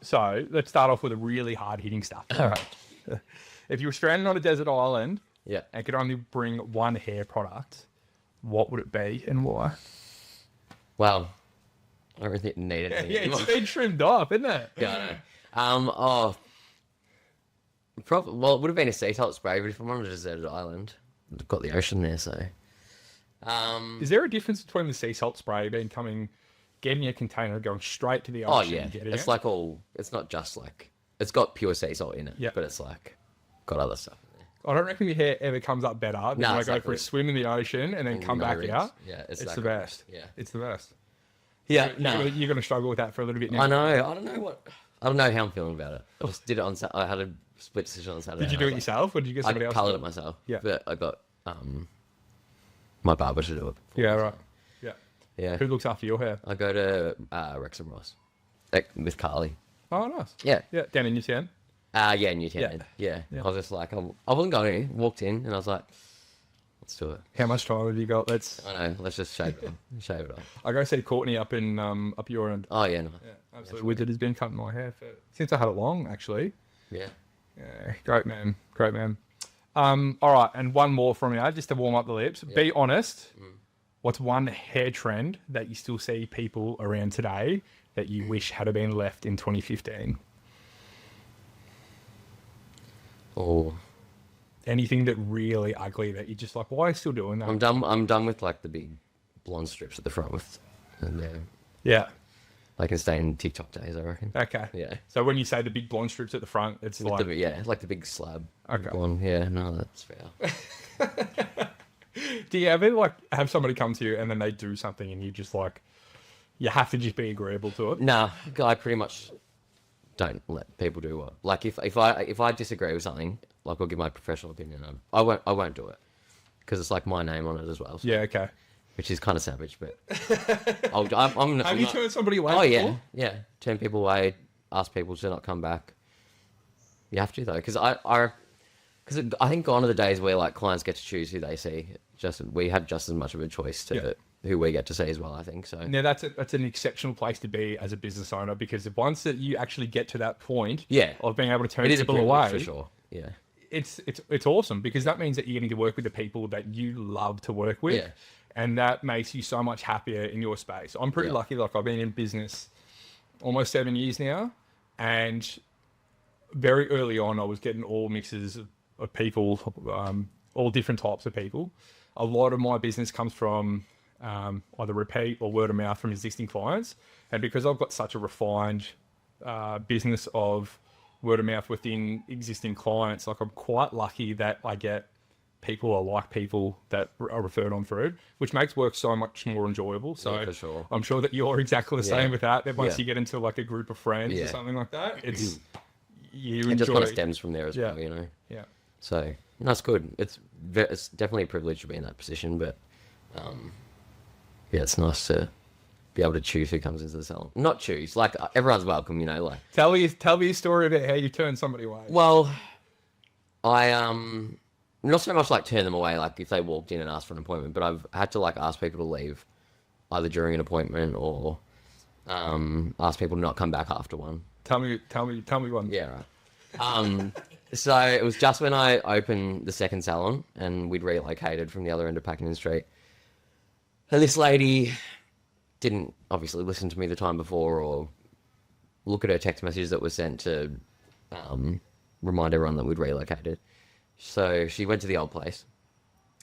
So let's start off with a really hard-hitting stuff. All right. If you were stranded on a desert island Yeah. and could only bring one hair product, what would it be and why? Well, I don't really need it Yeah, anymore. it's been trimmed off, isn't it? Yeah, I know. Well, it would have been a sea salt spray, but if I'm on a deserted island, I've got the ocean there, so. Is there a difference between the sea salt spray getting a container, going straight to the ocean? Oh yeah, and getting it's it? like it's not just like, it's got pure sea salt in it, Yep. but it's like, got other stuff in there. I don't reckon your hair ever comes up better than No, when I go for a exactly. swim in the ocean and then come No back rings. out. Yeah, It's exactly. the best. Yeah. It's the best. Yeah, You're going to struggle with that for a little bit now. I know. I don't know how I'm feeling about it. I just did it on. I had a split decision on Saturday. Did you do it yourself or did you get I somebody else? coloured to it do myself. Yeah. But I got my barber to do it. Yeah, right. Yeah. Yeah. Who looks after your hair? I go to Rex and Ross, with Carly. Oh, nice. Yeah. Yeah, down in Newtown. Yeah, Newtown. Yeah. Yeah. I was just like, I wasn't going in. Walked in and I was like, let's do it. How much time have you got? I know. Let's just shave it off. Shave it off. I go see Courtney up in up your end. Oh yeah, no. Yeah, absolutely. Wizard has been cutting my hair since I had it long, actually. Yeah. Yeah, great man, great man. All right, and one more from you, just to warm up the lips. Yeah. Be honest. What's one hair trend that you still see people around today that you wish had been left in 2015? Oh, Anything that really ugly that you're just like, why are you still doing that? I'm done with like the big blonde strips at the front with, and Yeah. they can stay in TikTok days, I reckon. Okay. Yeah. So when you say the big blonde strips at the front, it's With like, like the big slab. Okay. Blonde. Yeah, no, that's fair. do you ever like have somebody come to you and then they do something and you just like, you have to just be agreeable to it? Nah, I pretty much don't let people do what. Like if I disagree with something, like I'll give my professional opinion. I won't do it because it's like my name on it as well. So, Yeah. Okay. which is kind of savage, but Have you turned somebody away? Oh yeah, before? yeah. Turn people away, ask people to not come back. You have to though, because I think gone are the days where like clients get to choose who they see. We have just as much of a choice to Yeah. who we get to see as well. I think so. Now that's an exceptional place to be as a business owner because once that you actually get to that point, Yeah. of being able to turn It is a people privilege away, for sure. Yeah, it's awesome because that means that you're getting to work with the people that you love to work with, Yeah. and that makes you so much happier in your space. I'm pretty Yeah. lucky. Like I've been in business almost 7 years now, and very early on, I was getting all mixes of people, all different types of people. A lot of my business comes from either repeat or word of mouth from existing clients. And because I've got such a refined business of word of mouth within existing clients, like I'm quite lucky that I get people or like people that are referred on through, which makes work so much more enjoyable. So Yeah, for sure. I'm sure that you're exactly the same with that once Yeah. you get into like a group of friends or Yeah. something like that, it's you it just enjoy. kind of stems from there as Yeah. well, you know. Yeah. So that's good. It's definitely a privilege to be in that position, but yeah, it's nice to be able to choose who comes into the salon. Not choose, like everyone's welcome, you know. Like, Tell me a story about how you turn somebody away. well, I not so much like turn them away, like if they walked in and asked for an appointment, but I've had to like ask people to leave either during an appointment or ask people to not come back after one. Tell me one. Yeah, right. So it was just when I opened the second salon and we'd relocated from the other end of Pakenham Street. And this lady didn't obviously listen to me the time before or look at her text messages that were sent to remind everyone that we'd relocated. So she went to the old place.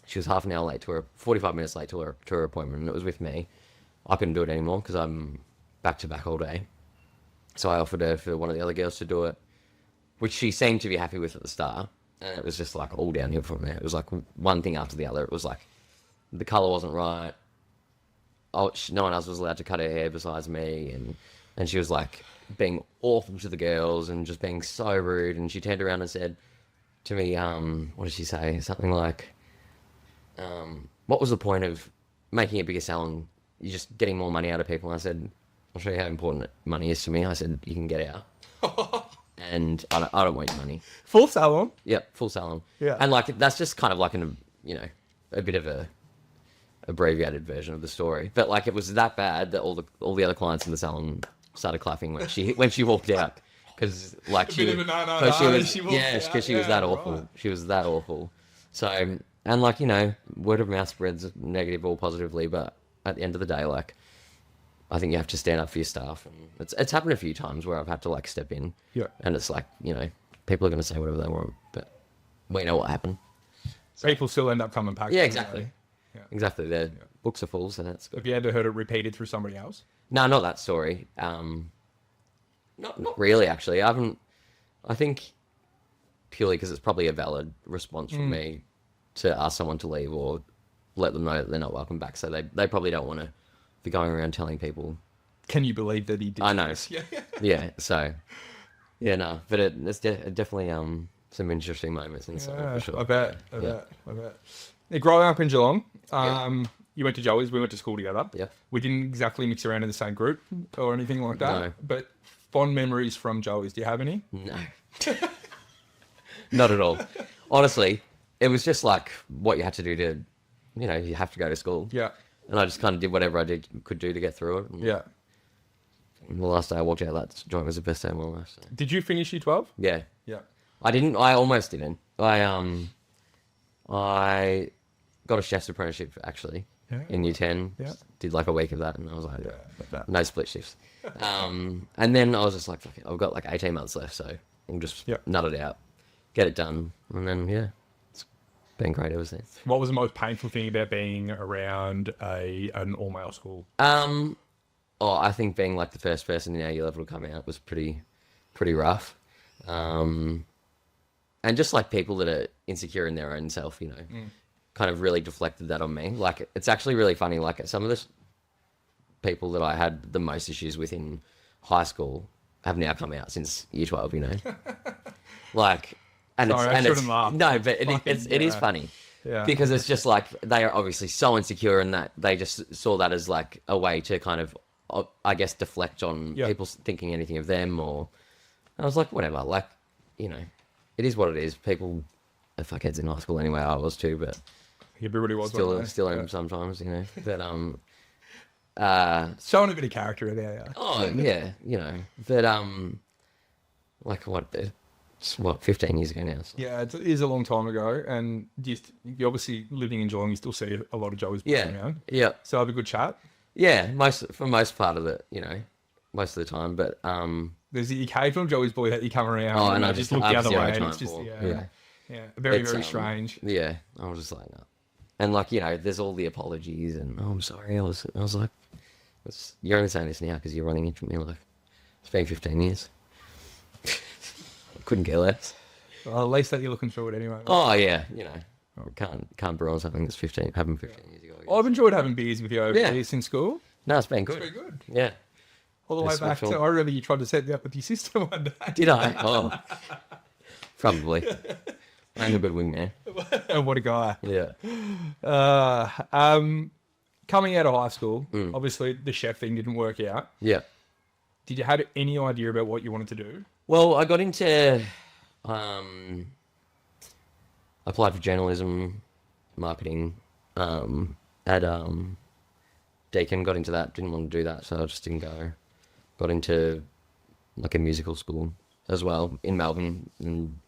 She was half an hour late 45 minutes late to her appointment, and it was with me. I couldn't do it anymore because I'm back to back all day. So I offered her for one of the other girls to do it, which she seemed to be happy with at the start. And it was just like all downhill from there. It was like one thing after the other. It was like the colour wasn't right. No one else was allowed to cut her hair besides me. And she was like being awful to the girls and just being so rude. And she turned around and said to me, what did she say? Something like, what was the point of making a bigger salon? You're just getting more money out of people. And I said, I'll show you how important money is to me. I said, you can get out. And I don't want your money. Full salon. Yep, full salon. Yeah. And like that's just kind of like a bit of a abbreviated version of the story. But like it was that bad that all the other clients in the salon started clapping when she walked out. because like bit of a no, 'cause no, she she was, walked yeah, out, because she was yeah, that awful. right. She was that awful. So, and like, you know, word of mouth spreads negative or positively, but at the end of the day, like, I think you have to stand up for your staff, and it's happened a few times where I've had to like step in, Yeah. and it's like, you know, people are going to say whatever they want, but we know what happened. People still end up coming back. Yeah, don't exactly. they? Yeah. Exactly. Their books are full, so that's good. Have you ever heard it repeated through somebody else? No, not that story. Not really, actually. I haven't. I think purely because it's probably a valid response from me to ask someone to leave or let them know that they're not welcome back. So they probably don't want to be going around telling people. Can you believe that he did? I know. this? Yeah. Yeah. So. Yeah. No. But it's definitely some interesting moments inside for sure. I bet. Yeah, growing up in Geelong, you went to Joey's, we went to school together. Yeah. We didn't exactly mix around in the same group or anything like that. No. But fond memories from Joey's, do you have any? No. Not at all. Honestly, it was just like what you had to do to, you know, you have to go to school. Yeah. And I just kind of did whatever could do to get through it. And Yeah. the last day I walked out that joint was the best day of my life. So. Did you finish year 12? Yeah. Yeah. I almost didn't. I got a chef's apprenticeship actually in year 10. Yeah. Did like a week of that and I was like, Yeah. no split shifts. And then I was just like, fuck it, I've got like 18 months left, so I'll just nut it out, get it done. And then, yeah, it's been great ever since. What was the most painful thing about being around an all-male school? I think being like the first person in our year level to come out was pretty rough. And just like people that are insecure in their own self, you know, kind of really deflected that on me. Like, it's actually really funny. Like, some of the people that I had the most issues with in high school have now come out since year 12, you know? Like, and Sorry, I it's, shouldn't laugh. no, but it is yeah. funny. Yeah. Because it's just like, they are obviously so insecure and that they just saw that as like a way to kind of, I guess, deflect on people thinking anything of them, or I was like, whatever, like, you know, it is what it is. People are fuckheads in high school anyway. I was too, but Everybody was. still am sometimes, you know. But showing a bit of character there. oh yeah, you know. But like it's 15 years ago now. So. Yeah, it is a long time ago, and you obviously living in Geelong, you still see a lot of Joey's boys around. Yeah. So have a good chat. Yeah, for most part of it, you know, most of the time. But There's the occasional Joey's boy that you come around and I just look the other way, and it's just very strange. Yeah, I was just like, no. And like, you know, there's all the apologies and I'm sorry. I was like, you're only saying this now because you're running into me. Like, it's been 15 years. Couldn't care less. Well, at least that you're looking through it anyway. Oh yeah, you know, can't brew on something that's happened 15 years ago. I've enjoyed having beers with you over here since school. No, it's been good. It's been good. Yeah. All the way back to, I remember you tried to set me up with your sister one day. Did I? Oh, probably. I'm a good wingman. What a guy. Yeah. Coming out of high school, obviously the chef thing didn't work out. Yeah. Did you have any idea about what you wanted to do? Well, I got into, applied for journalism, marketing, at Deakin, got into that, didn't want to do that, so I just didn't go. Got into like a musical school as well in Melbourne, and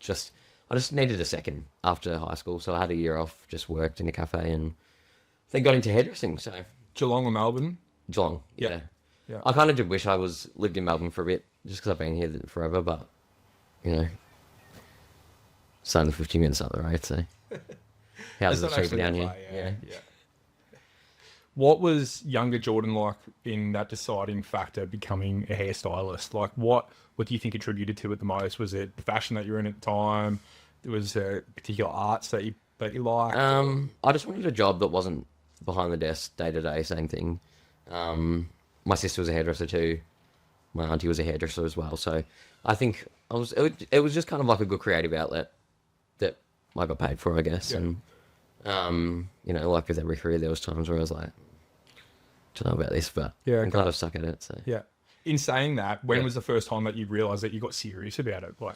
I just needed a second after high school, so I had a year off, just worked in a cafe, and then got into hairdressing. So Geelong or Melbourne? Geelong, yeah. Yeah. I kind of did wish I lived in Melbourne for a bit, just because I've been here forever, but, you know, it's only 50 minutes up the road, so houses are cheaper down here. Yeah. What was younger Jordan like in that deciding factor, becoming a hairstylist? Like, what do you think attributed to it the most? Was it the fashion that you were in at the time? Was there particular arts that you liked? I just wanted a job that wasn't behind the desk day to day, same thing. My sister was a hairdresser too. My auntie was a hairdresser as well. So I think it was just kind of like a good creative outlet that I got paid for, I guess. Yeah. And, you know, like with every career, there was times where I was like, don't know about this, but I'm glad I've stuck at it. So yeah. In saying that, when was the first time that you realised that you got serious about it? Like,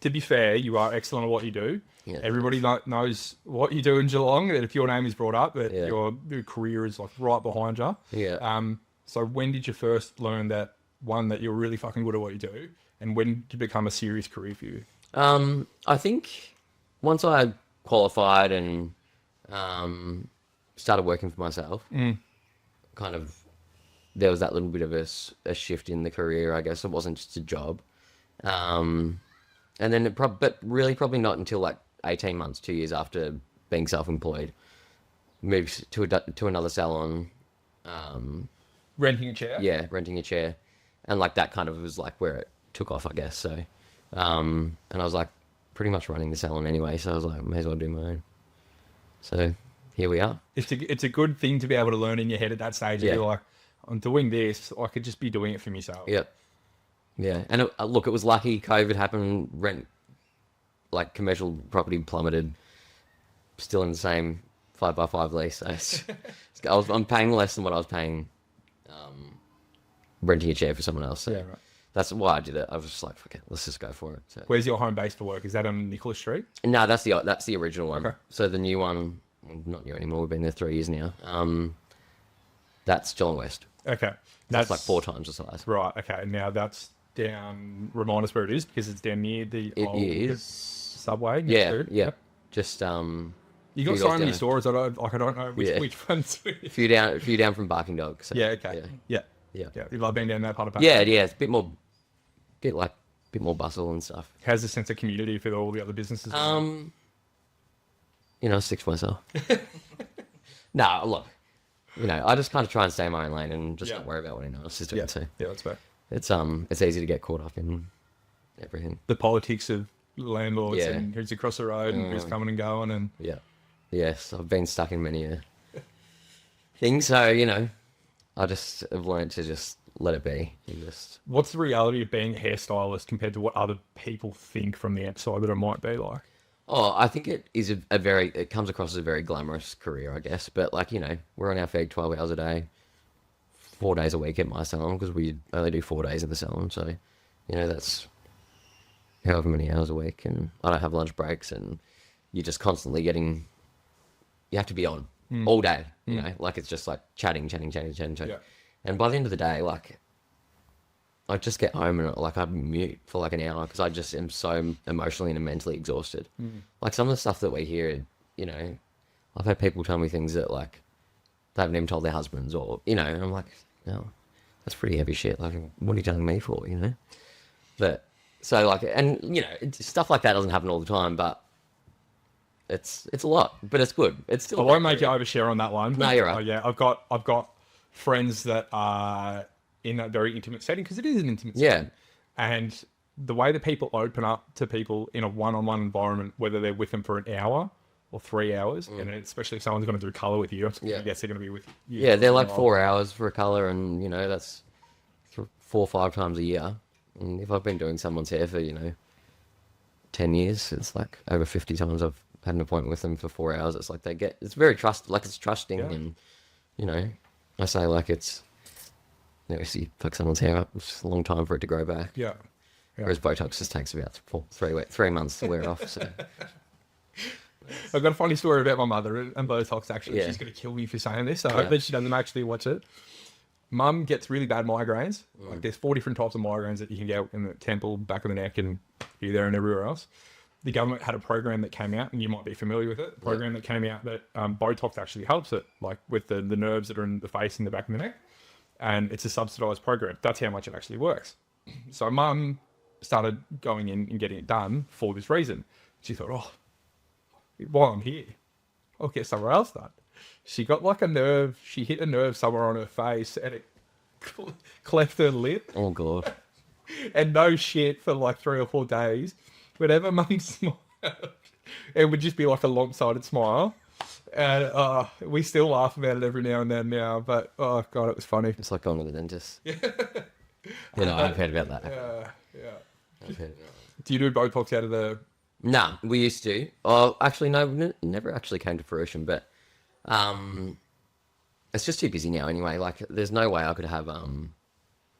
to be fair, you are excellent at what you do. Yeah. Everybody knows what you do in Geelong. That if your name is brought up, that your career is like right behind you. Yeah. So when did you first learn that one that you're really fucking good at what you do, and when did it become a serious career for you? I think once I qualified and started working for myself, kind of there was that little bit of a shift in the career. I guess it wasn't just a job, and then but really probably not until like 18 months, 2 years after being self-employed, moved to another salon. Renting a chair? Yeah, renting a chair, and like that kind of was like where it took off, I guess. So, and I was like pretty much running the salon anyway, so I was like, may as well do my own. So here we are. It's a good thing to be able to learn in your head at that stage. Yeah. You're like, I'm doing this. I could just be doing it for myself. Yep. Yeah, and look, it was lucky. COVID happened. Rent, like commercial property, plummeted. Still in the same 5x5 lease. So I'm paying less than what I was paying, renting a chair for someone else. So Yeah, right. that's why I did it. I was just like, fuck it, let's just go for it. So. Where's your home base for work? Is that on Nicholas Street? No, that's the original one. Okay. So the new one, well, not new anymore. We've been there 3 years now. That's Geelong West. Okay. That's like 4 times the size. Right, okay. Now that's down, remind us where it is, because it's down near the It old is. subway. next Yeah, to it. yeah. Just You got few so doors many down. stores. I don't know Yeah. which ones. a few down from Barking Dog. So, Yeah. Okay. Yeah. Yeah. You love being down that part of Yeah, yeah. It's a bit more bustle and stuff. How's the sense of community for all the other businesses? Stick to myself. No, look, I just kind of try and stay in my own lane and just Yeah. not worry about what anyone else is doing. Yeah. So Yeah, that's fair. it's easy to get caught up in everything. The politics of landlords Yeah. and who's across the road and who's coming and going, and Yeah. Yes, I've been stuck in many a thing, so I just have learned to just let it be and just. what's the reality of being a hairstylist compared to what other people think from the outside that it might be like? Oh, I think it is it comes across as a very glamorous career, I guess. But we're on our feet 12 hours a day, 4 days a week at my salon because we only do 4 days in the salon. So, that's however many hours a week, and I don't have lunch breaks, and you're just constantly you have to be on all day. It's just like chatting. Yeah. And by the end of the day, I just get home and I mute for like an hour because I just am so emotionally and mentally exhausted. Like some of the stuff that we hear, I've had people tell me things that they haven't even told their husbands, or and I'm like, no, that's pretty heavy shit. Like, what are you telling me for? But so stuff like that doesn't happen all the time, but it's a lot, but it's good. It's still. I won't make you overshare on that one. No, you're right. Oh, yeah, I've got friends that are in a very intimate setting because it is an intimate Yeah. setting. And the way that people open up to people in a one-on-one environment, whether they're with them for an hour or 3 hours, and especially if someone's going to do colour with you, Yeah. I guess they're going to be with you. Yeah, they're like 4 hours for a colour, and that's 4 or 5 times a year. And if I've been doing someone's hair for 10 years, it's like over 50 times I've had an appointment with them for 4 hours. It's like it's very it's trusting, and I say it's if you fuck someone's hair up, it's a long time for it to grow back. Yeah. Whereas Botox just takes about 3 months to wear off. So I've got a funny story about my mother and Botox, actually. Yeah. She's going to kill me for saying this, so I hope that she doesn't actually watch it. Mum gets really bad migraines. Like, there's 4 different types of migraines that you can get in the temple, back of the neck, and here, there, and everywhere else. The government had a program that came out, and you might be familiar with it. A program that came out that Botox actually helps it, like with the nerves that are in the face and the back of the neck. And it's a subsidised program. That's how much it actually works. So Mum started going in and getting it done for this reason. She thought, while I'm here, I'll get somewhere else done. She got she hit a nerve somewhere on her face, and it cleft her lip. oh god, And no shit, for like 3 or 4 days, whenever Mum smiled, it would just be like a lopsided smile. And we still laugh about it every now and then now, but oh god, it was funny. it's like going to the dentist. I've heard about that. Yeah. I've heard about that. Do you do Botox out of the... Nah, we used to. Oh, actually, no, never actually came to fruition. But it's just too busy now anyway. Like, there's no way I could have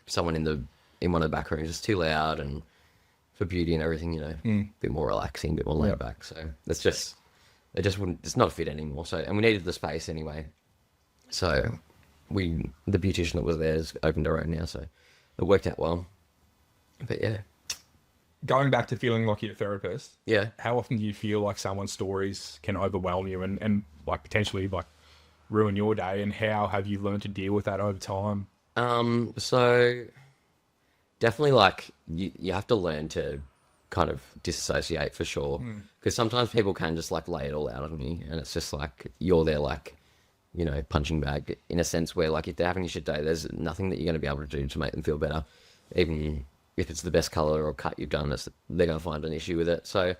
someone in one of the back rooms. It's too loud, and for beauty and everything, a bit more relaxing, a bit more laid back. So it just wouldn't. It's not a fit anymore. So, and we needed the space anyway. So the beautician that was there has opened her own now. So it worked out well. But yeah. Going back to feeling like you're a therapist, Yeah. how often do you feel like someone's stories can overwhelm you and like potentially like ruin your day? And how have you learned to deal with that over time? So definitely like you have to learn to kind of disassociate for sure. Because sometimes people can just like lay it all out on you, and it's just like you're there like, you know, punching bag in a sense where like if they're having a shit day, there's nothing that you're going to be able to do to make them feel better. Even if it's the best color or cut you've done, they're going to find an issue with it. So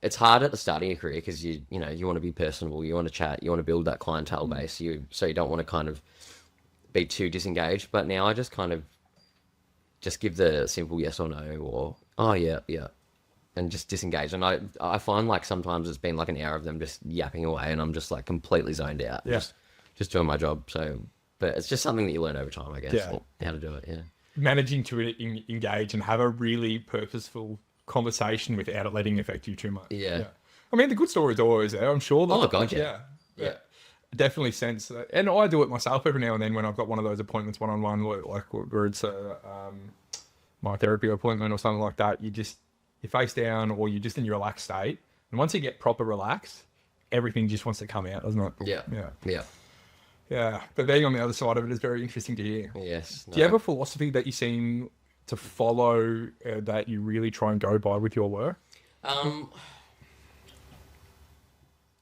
it's hard at the start of your career because you know, you want to be personable, you want to chat, you want to build that clientele base. So you don't want to kind of be too disengaged. But now I just kind of just give the simple yes or no or, oh yeah, yeah. And just disengage. And I find like sometimes it's been like an hour of them just yapping away and I'm just like completely zoned out. Yeah. Just doing my job. So, but it's just something that you learn over time, I guess, Yeah. how to do it. Yeah. Managing to engage and have a really purposeful conversation without it letting it affect you too much. Yeah. I mean, the good stories are always there, I'm sure. Oh, God, yeah. Yeah. Definitely sense that. And I do it myself every now and then when I've got one of those appointments one-on-one, like where it's my therapy appointment or something like that. You're face down or you're just in your relaxed state. And once you get proper relaxed, everything just wants to come out, doesn't it? Yeah. Yeah. Yeah. Yeah. But being on the other side of it is very interesting to hear. Yes. Do you have a philosophy that you seem to follow that you really try and go by with your work?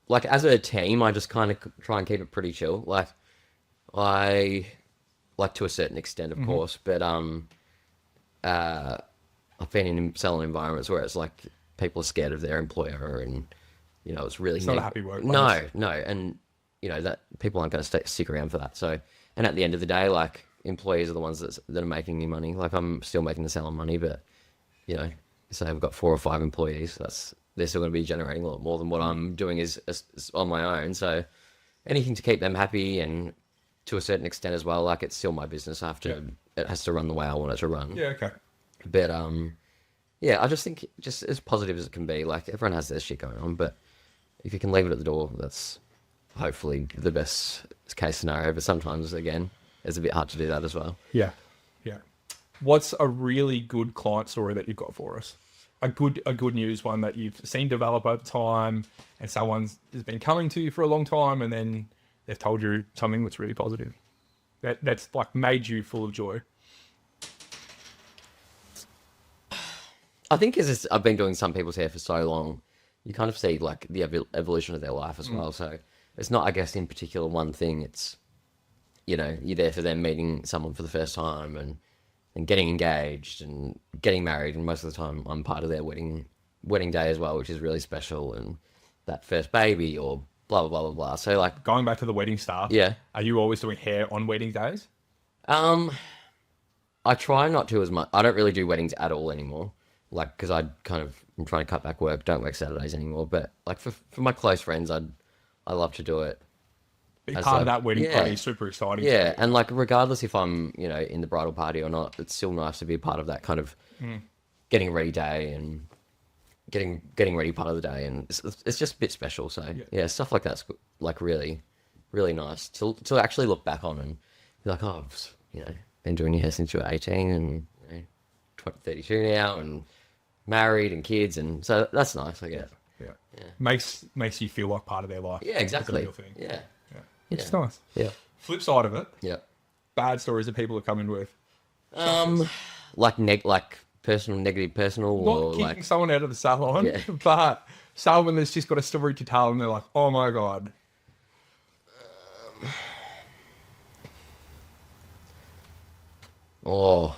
Like as a team, I just kind of try and keep it pretty chill. Like I like to a certain extent, of course, but I've been in salon environments where it's like people are scared of their employer, and you know it's really Not a happy workplace. No, and you know that people aren't going to stick around for that. So, and at the end of the day, like employees are the ones that are making me money. Like I'm still making the salon money, but you know, say I've got 4 or 5 employees. They're still going to be generating a lot more than what I'm doing is on my own. So, anything to keep them happy and to a certain extent as well. Like it's still my business. It has to run the way I want it to run. Yeah, okay. But yeah, I just think just as positive as it can be. Like everyone has their shit going on, but if you can leave it at the door, that's hopefully the best case scenario. But sometimes, again, it's a bit hard to do that as well. Yeah, yeah. What's a really good client story that you've got for us? A good news one that you've seen develop over time, and someone's has been coming to you for a long time, and then they've told you something that's really positive. That's like made you full of joy. I think as I've been doing some people's hair for so long, you kind of see like the evolution of their life as well. So it's not, I guess, in particular one thing. It's, you know, you're there for them meeting someone for the first time and getting engaged and getting married. And most of the time I'm part of their wedding day as well, which is really special. And that first baby or blah, blah, blah, blah, blah. So like Going back to the wedding stuff. Yeah. Are you always doing hair on wedding days? I try not to as much. I don't really do weddings at all anymore. Like, because I'm trying to cut back work, don't work Saturdays anymore. But like for my close friends, I love to do it. Be part of that wedding party is super exciting. Yeah, and like regardless if I'm, you know, in the bridal party or not, it's still nice to be a part of that kind of getting ready day and getting ready part of the day, and it's just a bit special. So yeah, stuff like that's like really, really nice to actually look back on and be like, oh, I've, you know, been doing your hair since you were 18 and you know, 32 now and married and kids, and so that's nice, I guess. Yeah. Makes you feel like part of their life. Yeah, exactly. That's a real thing. Yeah. Which is nice. Yeah. Flip side of it, Yeah. bad stories that people are coming with. Like negative personal, Not or kicking like someone out of the salon, Yeah. but someone that's just got a story to tell and they're like, oh my God. Oh,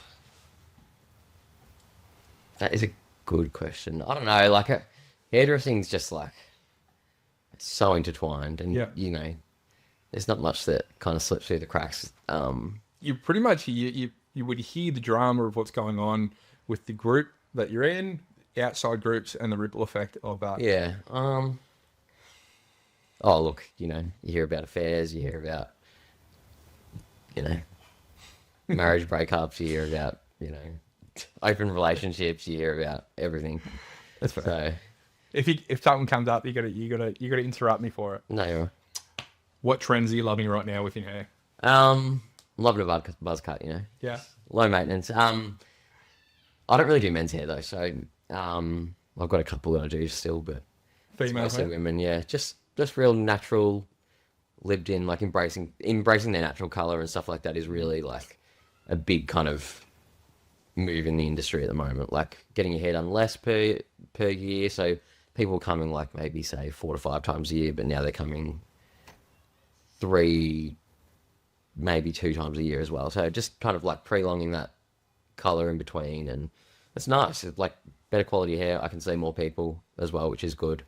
that is a good question. I don't know. Like, hairdressing's just like it's so intertwined, and you know, there's not much that kind of slips through the cracks. You pretty much you would hear the drama of what's going on with the group that you're in, outside groups, and the ripple effect of that. Yeah. Oh, look, you know, you hear about affairs, you hear about, you know, marriage breakups, you hear about, you know, open relationships, you hear about everything. That's fair. So, If something comes up, you gotta interrupt me for it. no, you're right. What trends are you loving right now with your hair? I'm loving a buzz cut, you know. Yeah. low maintenance. I don't really do men's hair though, so I've got a couple that I do still, but it's Female mostly hair? women. Yeah, just real natural, lived in, like embracing their natural color and stuff like that is really like a big kind of move in the industry at the moment. Like getting your hair done less per year, so people are coming like maybe say 4 to 5 times a year, but now they're coming 3, maybe 2 times a year as well. So just kind of like prolonging that color in between, and it's nice. It's like better quality hair. I can see more people as well, which is good.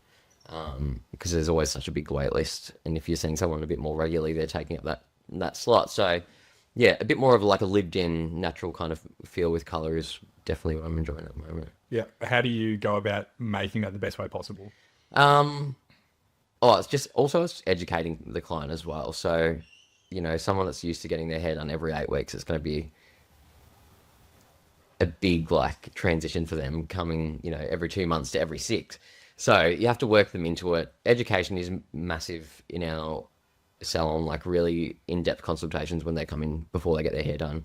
Because there's always such a big wait list, and if you're seeing someone a bit more regularly, they're taking up that slot. So yeah, a bit more of like a lived-in, natural kind of feel with color is definitely what I'm enjoying at the moment. Yeah. How do you go about making that the best way possible? It's educating the client as well. So, someone that's used to getting their hair done every 8 weeks, it's going to be a big like transition for them coming, every 2 months to every 6. So you have to work them into it. Education is massive in our salon, like really in-depth consultations when they come in before they get their hair done.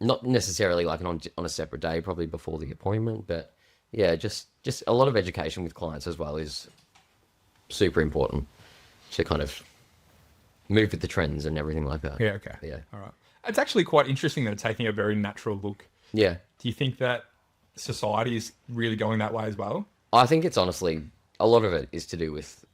Not necessarily like on a separate day, probably before the appointment, but yeah, just a lot of education with clients as well is super important to kind of move with the trends and everything like that. Yeah, okay. Yeah. All right. It's actually quite interesting that it's taking a very natural look. Yeah. Do you think that society is really going that way as well? I think it's honestly, a lot of it is to do with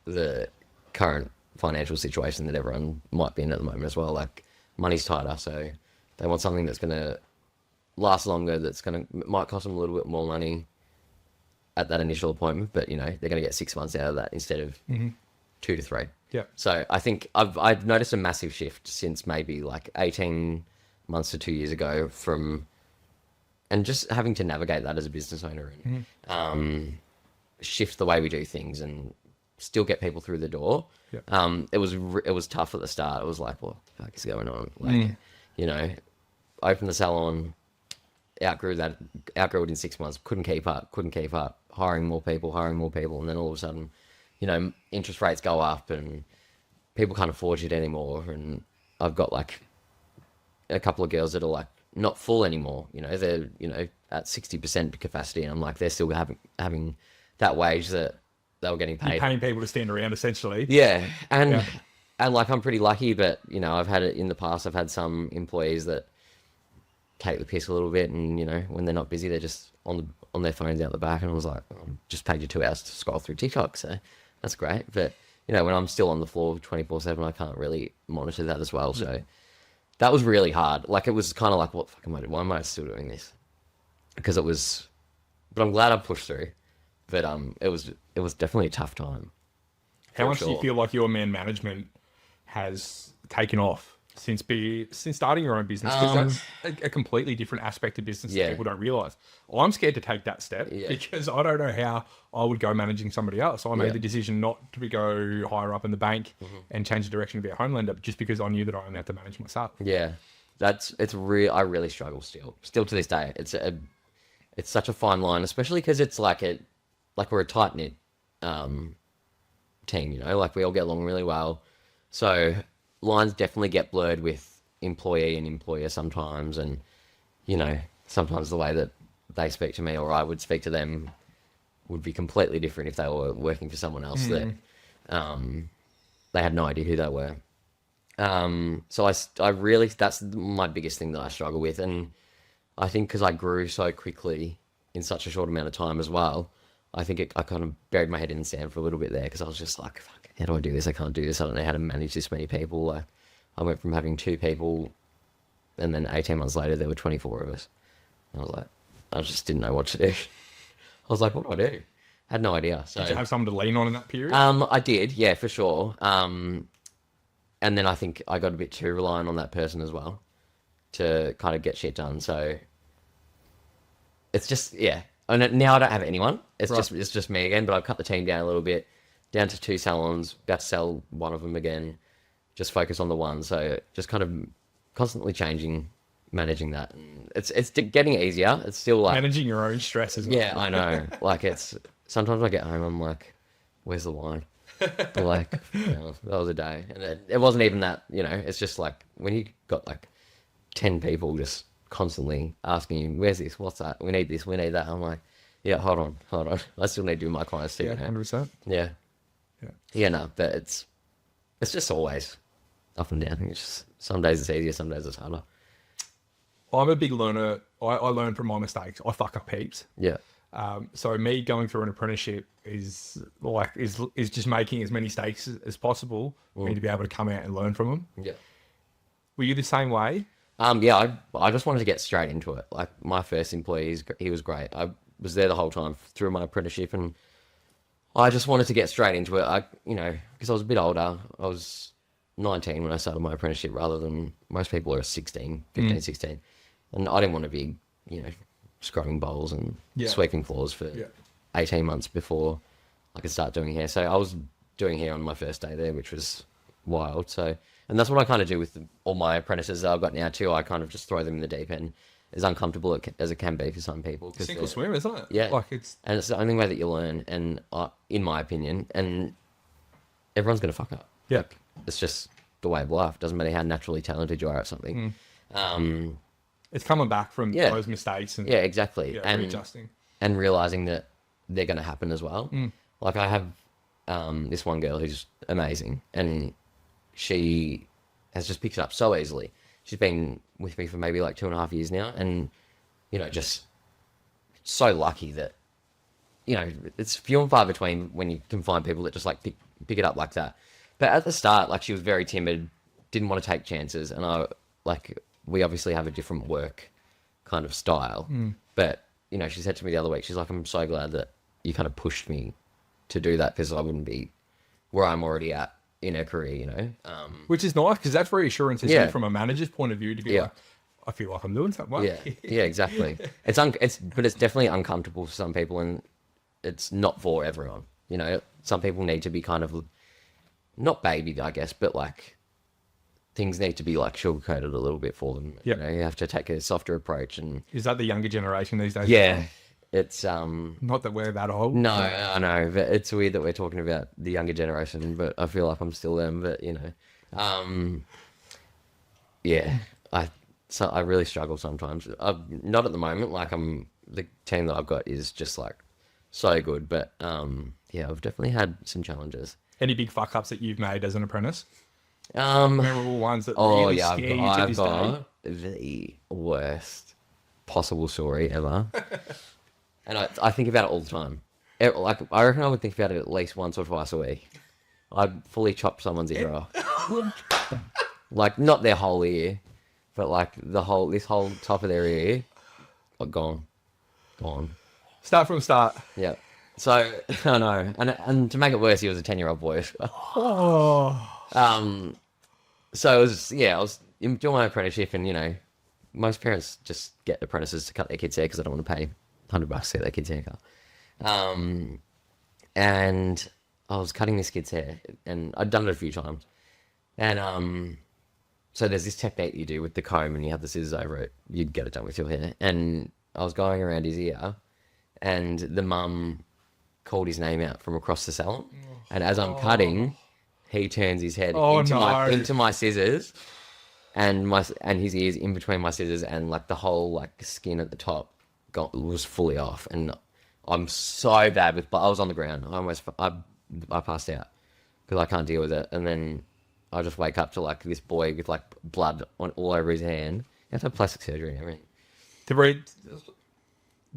the current financial situation that everyone might be in at the moment as well. Like money's tighter, so they want something that's going to last longer, might cost them a little bit more money at that initial appointment, but they're going to get 6 months out of that instead of 2 to 3. Yeah. So I think I've noticed a massive shift since maybe like 18 months to 2 years ago and just having to navigate that as a business owner and shift the way we do things and still get people through the door. Yeah. It was tough at the start. It was like, what the fuck is going on? Like, opened the salon, outgrew it in 6 months, couldn't keep up, hiring more people, and then all of a sudden, interest rates go up and people can't afford it anymore. And I've got like a couple of girls that are like not full anymore. They're at 60% capacity, and I'm like, they're still having that wage that they were getting paid. You're paying people to stand around essentially. Yeah, and like I'm pretty lucky, but I've had it in the past. I've had some employees that take the piss a little bit, and when they're not busy, they're just on their phones out the back. And I was like, oh, just paid you 2 hours to scroll through TikTok, so that's great. But when I'm still on the floor 24/7, I can't really monitor that as well. So that was really hard. Like it was kind of like, what the fuck am I doing? Why am I still doing this? Because it was, but I'm glad I pushed through. But it was definitely a tough time. How much do you feel like your man management has taken off since starting your own business? Because that's a completely different aspect of business that people don't realize. I'm scared to take that step because I don't know how I would go managing somebody else. So I made the decision not to go higher up in the bank and change the direction of our home lender just because I knew that I only had to manage myself. Yeah, it's real. I really struggle still to this day. It's such a fine line, especially because it's like we're a tight knit team. Like we all get along really well. So lines definitely get blurred with employee and employer sometimes, and sometimes the way that they speak to me or I would speak to them would be completely different if they were working for someone else that they had no idea who they were. So I really, that's my biggest thing that I struggle with, and I think because I grew so quickly in such a short amount of time as well, I think I kind of buried my head in the sand for a little bit there because I was just like, fuck, how do I do this? I can't do this. I don't know how to manage this many people. Like, I went from having 2 people, and then 18 months later, there were 24 of us. And I was like, I just didn't know what to do. I was like, what do I do? I had no idea. So, did you have someone to lean on in that period? I did, yeah, for sure. And then I think I got a bit too reliant on that person as well to kind of get shit done. So it's just, yeah. And now I don't have anyone. It's just me again, but I've cut the team down a little bit, down to 2 salons, about to sell one of them again, just focus on the one. So just kind of constantly managing that. And it's getting easier. It's still like... Managing your own stress as well. Yeah, I know. Like sometimes I get home, I'm like, where's the wine? Like, that was a day. And it wasn't even that, it's just like when you got like 10 people just constantly asking you, where's this? What's that? We need this. We need that. I'm like, yeah, hold on. I still need to do my clients too. Yeah, You know? 100%. Yeah. Yeah. Yeah, no, but it's just always up and down. It's just, some days it's easier, some days it's harder. I'm a big learner. I learn from my mistakes. I fuck up heaps. Yeah. So me going through an apprenticeship is just making as many mistakes as possible for me to be able to come out and learn from them. Yeah. Were you the same way? Yeah, I just wanted to get straight into it. Like my first employee, he was great. I was there the whole time through my apprenticeship, and I just wanted to get straight into it. Because I was a bit older. I was 19 when I started my apprenticeship, rather than most people are 16, 15, 16. And I didn't want to be, scrubbing bowls and sweeping floors for 18 months before I could start doing hair. So I was doing hair on my first day there, which was wild. So, and that's what I kind of do with all my apprentices that I've got now too. I kind of just throw them in the deep end, as uncomfortable as it can be for some people. Sink or swim, isn't it? Yeah. It's the only way that you learn, and in my opinion, and everyone's going to fuck up. Yeah. Like, it's just the way of life. Doesn't matter how naturally talented you are at something. It's coming back from Yeah. those mistakes and Exactly. And readjusting. and realizing that they're going to happen as well. Like I have this one girl who's amazing, and she has just picked it up so easily. She's been with me for maybe like 2.5 years now, and just so lucky that it's few and far between when you can find people that just like pick it up like that. But at the start, like, she was very timid, didn't want to take chances, and we obviously have a different work kind of style. But she said to me the other week, she's like, I'm so glad that you kind of pushed me to do that, because I wouldn't be where I'm already at in her career. Which is nice, because that's reassurance, isn't Yeah. it, from a manager's point of view, to be Yeah. like, I feel like I'm doing something well. Yeah, exactly. But it's definitely uncomfortable for some people, and it's not for everyone. Some people need to be kind of not babied, I guess, but like things need to be like sugar-coated a little bit for them. Yep. You have to take a softer approach, and Is that the younger generation these days? yeah, it's Not that we're that old. no, I know, but it's weird that we're talking about the younger generation, but I feel like I'm still them. But yeah, I really struggle sometimes. Not at the moment. Like, the team that I've got is just like so good, but yeah, I've definitely had some challenges. Any big fuck ups that you've made as an apprentice? Um, Memorable ones that oh really yeah, scare you to I've this day? got the worst possible story ever, and I think about it all the time. Like, I reckon I would think about it at least once or twice a week. I'd fully chop someone's ear off, like not their whole ear, but like this whole top of their ear, gone. Start from start. Yeah. So I know, and to make it worse, he was a 10-year-old boy. Oh. So it was, I was doing my apprenticeship, and most parents just get apprentices to cut their kids' hair because they don't want to pay $100 to get their kids' haircut. And I was cutting this kid's hair, and I'd done it a few times, and so there's this technique you do with the comb, and you have the scissors over it. You'd get it done with your hair, and I was going around his ear, and the mum called his name out from across the salon, and as I'm cutting, he turns his head into my scissors, and his ears in between my scissors, and like the whole like skin at the top was fully off, and I'm so bad with. I was on the ground. I passed out because I can't deal with it, and then I just wake up to like this boy with like blood all over his hand. You have to have plastic surgery and everything.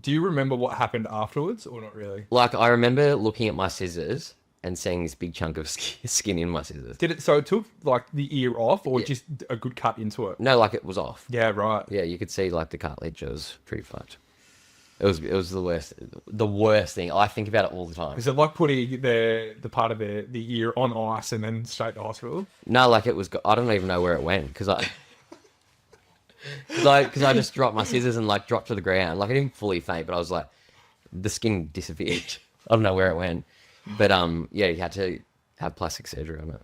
Do you remember what happened afterwards, or not really? Like, I remember looking at my scissors and seeing this big chunk of skin in my scissors. So it took like the ear off, or Yeah. just a good cut into it? No, like, it was off. Yeah, right. Yeah, you could see like the cartilage. It was pretty fucked. It was the worst thing. I think about it all the time. Is it like putting the part of the ear on ice and then straight to hospital? No, like, it was. I don't even know where it went because I just dropped my scissors and like dropped to the ground. Like, I didn't fully faint, but I was like, the skin disappeared. I don't know where it went, but yeah, you had to have plastic surgery on it.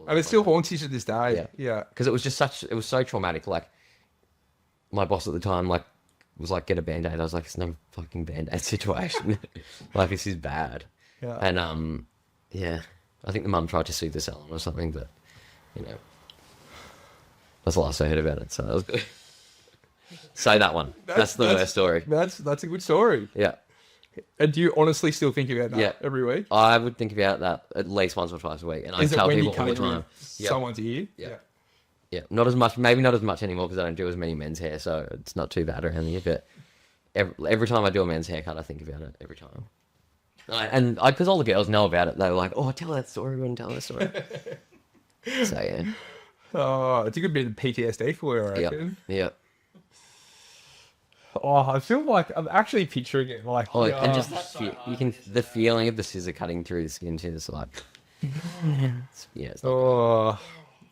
And it still haunts you to this day. Yeah. Because it was just it was so traumatic. Like, my boss at the time, like, was like, get a Band-Aid. I was like, it's no fucking Band-Aid situation. Like, this is bad. Yeah. And yeah, I think the mum tried to sue the salon or something, but that's the last I heard about it, so that was good. So that one. That's the worst story. That's a good story. Yeah. And do you honestly still think about that Yeah. every week? I would think about that at least once or twice a week. And I Is it tell when you people all the cut time. Yep. someone's ear? Yeah. Yeah. Not as much, maybe not as much anymore because I don't do as many men's hair. So it's not too bad around here. But every time I do a men's haircut, I think about it every time. Because all the girls know about it. They were like, oh, tell that story. We wouldn't tell that story. So, yeah. Oh, it's a good bit of PTSD for you, I Yep. reckon. Yep. Oh, I feel like I'm actually picturing it like. Oh, and just that the feeling of the scissor cutting through the skin too. It's like, yeah. It's not, Oh,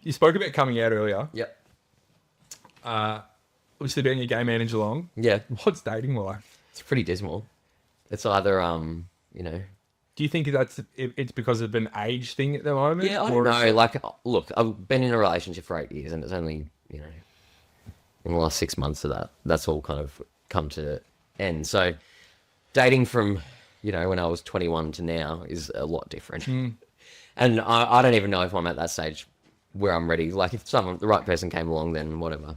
you spoke about coming out earlier. yep. Obviously being a gay man in Geelong. Yeah. What's dating like? It's pretty dismal. It's either you know. Do you think it's because of an age thing at the moment? Yeah, I or don't know. Like, look, I've been in a relationship for 8 years, and it's only, you know, in the last 6 months of that's all kind of come to end. So, dating from, you know, when I was 21 to now is a lot different. And I don't even know if I'm at that stage where I'm ready. Like, if the right person came along, then whatever.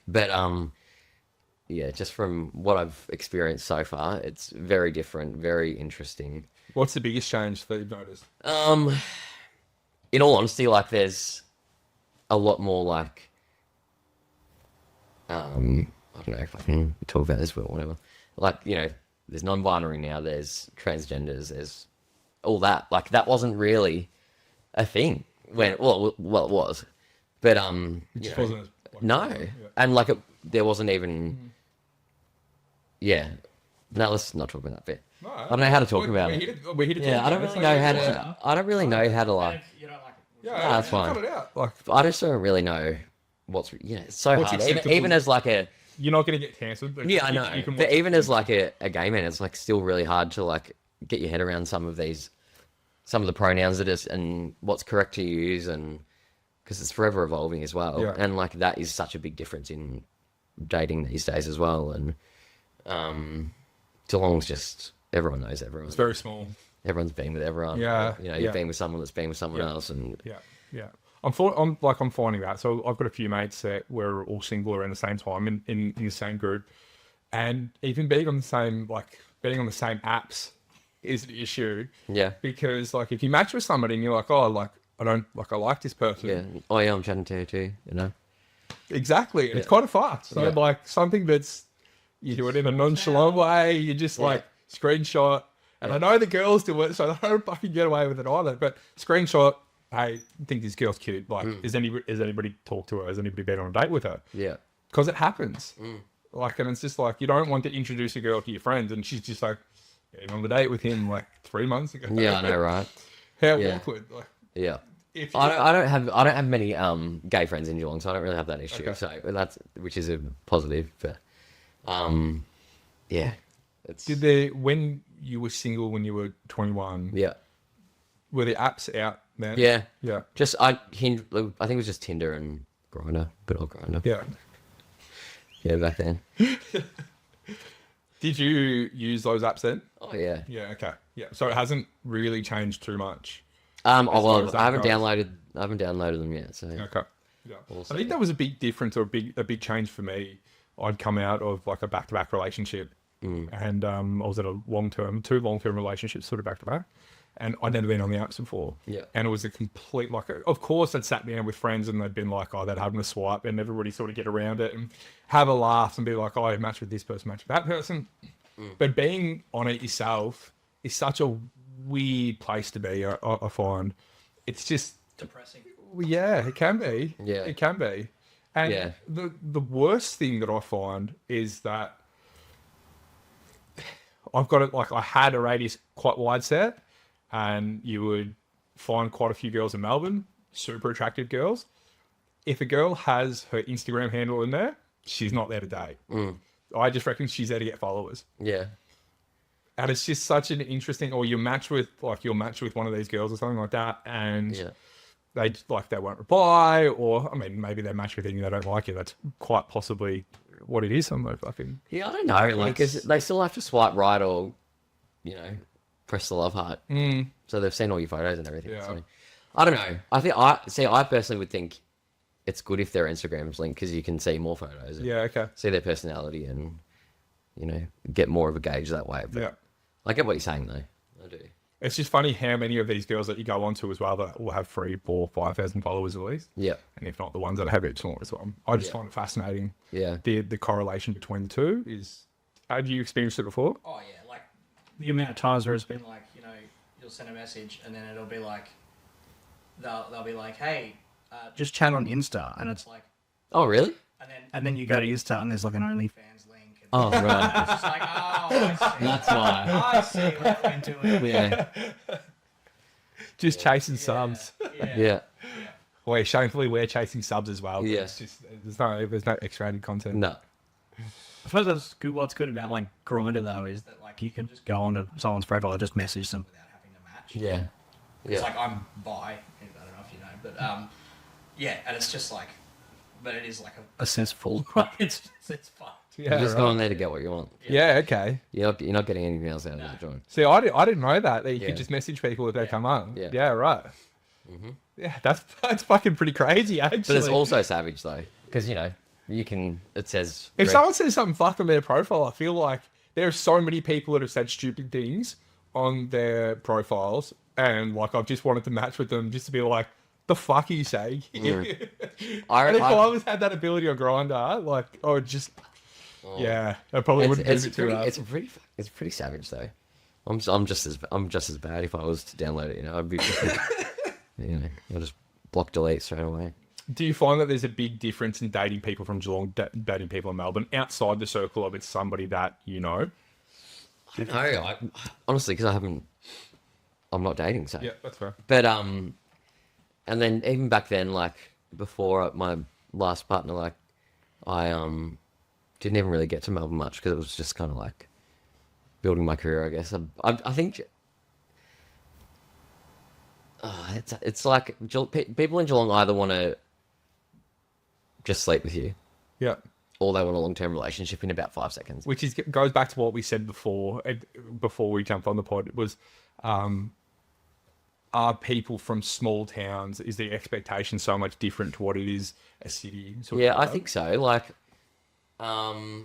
But, yeah, just from what I've experienced so far, it's very different, very interesting. What's the biggest change that you've noticed? In all honesty, like there's a lot more like, I don't know if I can talk about this, but whatever. Like, you know, there's non-binary now, there's transgenders, there's all that. Like that wasn't really a thing when, well, it was, but It just wasn't. no, Yeah. and like there wasn't even, yeah. No, let's not talk about that bit. No, I don't know how to talk about it. We're here to Yeah, talk I don't about really know how to. I don't really know how to like. You don't like it. Yeah, Nah, that's fine. Cut it out. Like, I just don't really know what's. You know, it's so What's hard. acceptable. Even as like a. you're not going to get cancelled. But Yeah, I know. You can But watch even as like a gay man, it's like still really hard to like get your head around some of the pronouns that is and what's correct to use, and because it's forever evolving as well. Yeah. And like that is such a big difference in dating these days as well. And Geelong's just everyone knows everyone. It's very small. Everyone's been with everyone. Yeah, You know, yeah. you've been with someone that's been with someone Yeah. else, and Yeah. I'm finding that. So I've got a few mates that were all single around the same time in the same group, and even being on the same apps is the issue. yeah. Because like if you match with somebody and you're like, oh, like I like this person. Yeah. Oh yeah, I'm chatting to you too, you know. Exactly. And it's kind of fast. So Yeah. like something that's you do it in a nonchalant way. You just like screenshot. And I know the girls do it, so they don't fucking get away with it either. But screenshot, hey, I think this girl's cute. Like, has anybody talked to her? Has anybody been on a date with her? Yeah. Because it happens. Like, and it's just like, you don't want to introduce a girl to your friends, and she's just like, yeah, I'm on the date with him like 3 months ago. Yeah, I know, right? How Yeah. awkward. Like, Yeah. if I don't have many gay friends in Geelong, so I don't really have that issue. Okay. So which is a positive, but yeah. It's when you were single when you were 21, yeah. were the apps out then? Yeah. Yeah. Just I think it was just Tinder and Grindr, good old Grindr. Yeah. Yeah, back then. Did you use those apps then? Oh yeah. Yeah, okay. Yeah. So it hasn't really changed too much. Oh far as well, that I haven't goes. downloaded them yet. So Okay. Yeah. Also, I think that was a big difference or a big change for me. I'd come out of like a back-to-back relationship and I was in two long-term relationships sort of back-to-back, and I'd never been on the apps before. Yeah. And it was a complete, like, of course I'd sat down with friends and they'd been like, oh, they'd having a swipe and everybody sort of get around it and have a laugh and be like, oh, I matched with this person, matched with that person. But being on it yourself is such a weird place to be, I find. It's just, Depressing. yeah, it can be. Yeah. It can be. And Yeah. the worst thing that I find is that I've got it, like I had a radius quite wide set, and you would find quite a few girls in Melbourne, super attractive girls. If a girl has her Instagram handle in there, she's not there to date. I just reckon she's there to get followers. yeah. And it's just such an interesting, or you'll match with one of these girls or something like that, and Yeah. they won't reply, or I mean maybe they match with you and they don't like you. That's quite possibly what it is. I'm fucking Yeah, I don't know. Like, they still have to swipe right or, you know, press the love heart. So they've seen all your photos and everything. Yeah. So, I don't know. I personally would think it's good if their Instagram's linked because you can see more photos. And Yeah, okay. see their personality and, you know, get more of a gauge that way. But Yeah. I get what you're saying, though. I do. It's just funny how many of these girls that you go on to as well that will have 3, 4, 5,000 followers at least. Yeah. And if not, the ones that have it more as well. I just Yeah. find it fascinating. Yeah. The correlation between the two is... Have you experienced it before? Oh yeah, like the amount of times where it's been like, you know, you'll send a message and then it'll be like, they'll be like, hey, just chat on Insta, and it's like, Oh, really? and then you go to Insta and there's like an OnlyFans link. And Oh, right. it's just like, oh, I see. That's why. I see what went into it. Yeah. Just chasing subs. Yeah. Well, shamefully, we're chasing subs as well. But Yeah. It's just, there's no X-rated content. No. I suppose that's good. What's good about like Grindr though is that like you can just go onto someone's profile and just message them without having to match. Yeah. It's Yeah. like I'm bi. I don't know if you know, but yeah, and it's just like, but it is like a cesspool. it's fun. Yeah, You just right. go on there to get what you want. Yeah, okay. You're not getting anything else out of the joint. See, I didn't know that you Yeah. could just message people if they come on. Yeah. Yeah, right. Yeah, that's fucking pretty crazy, actually. But it's also savage, though, because, you know, you can, it says... If someone says something fucked on their profile, I feel like there are so many people that have said stupid things on their profiles, and like I've just wanted to match with them just to be like, the fuck are you saying? And if I was had that ability on Grindr, like I would just, yeah, I probably wouldn't do it too hard. It's pretty savage, though. I'm just as bad if I was to download it. You know, I'd be, you know, I'll just block delete straight away. Do you find that there's a big difference in dating people from Geelong, dating people in Melbourne, outside the circle of it's somebody that you know? I don't know. Honestly, because I'm not dating, so. Yeah, that's fair. But and then even back then, like before my last partner, like I didn't even really get to Melbourne much because it was just kind of like building my career, I guess. I think it's like people in Geelong either want to just sleep with you, Yeah. or they want a long-term relationship in about 5 seconds. Which goes back to what we said before we jumped on the pod. It was, are people from small towns, is the expectation so much different to what it is a city? Yeah, I think so. Like I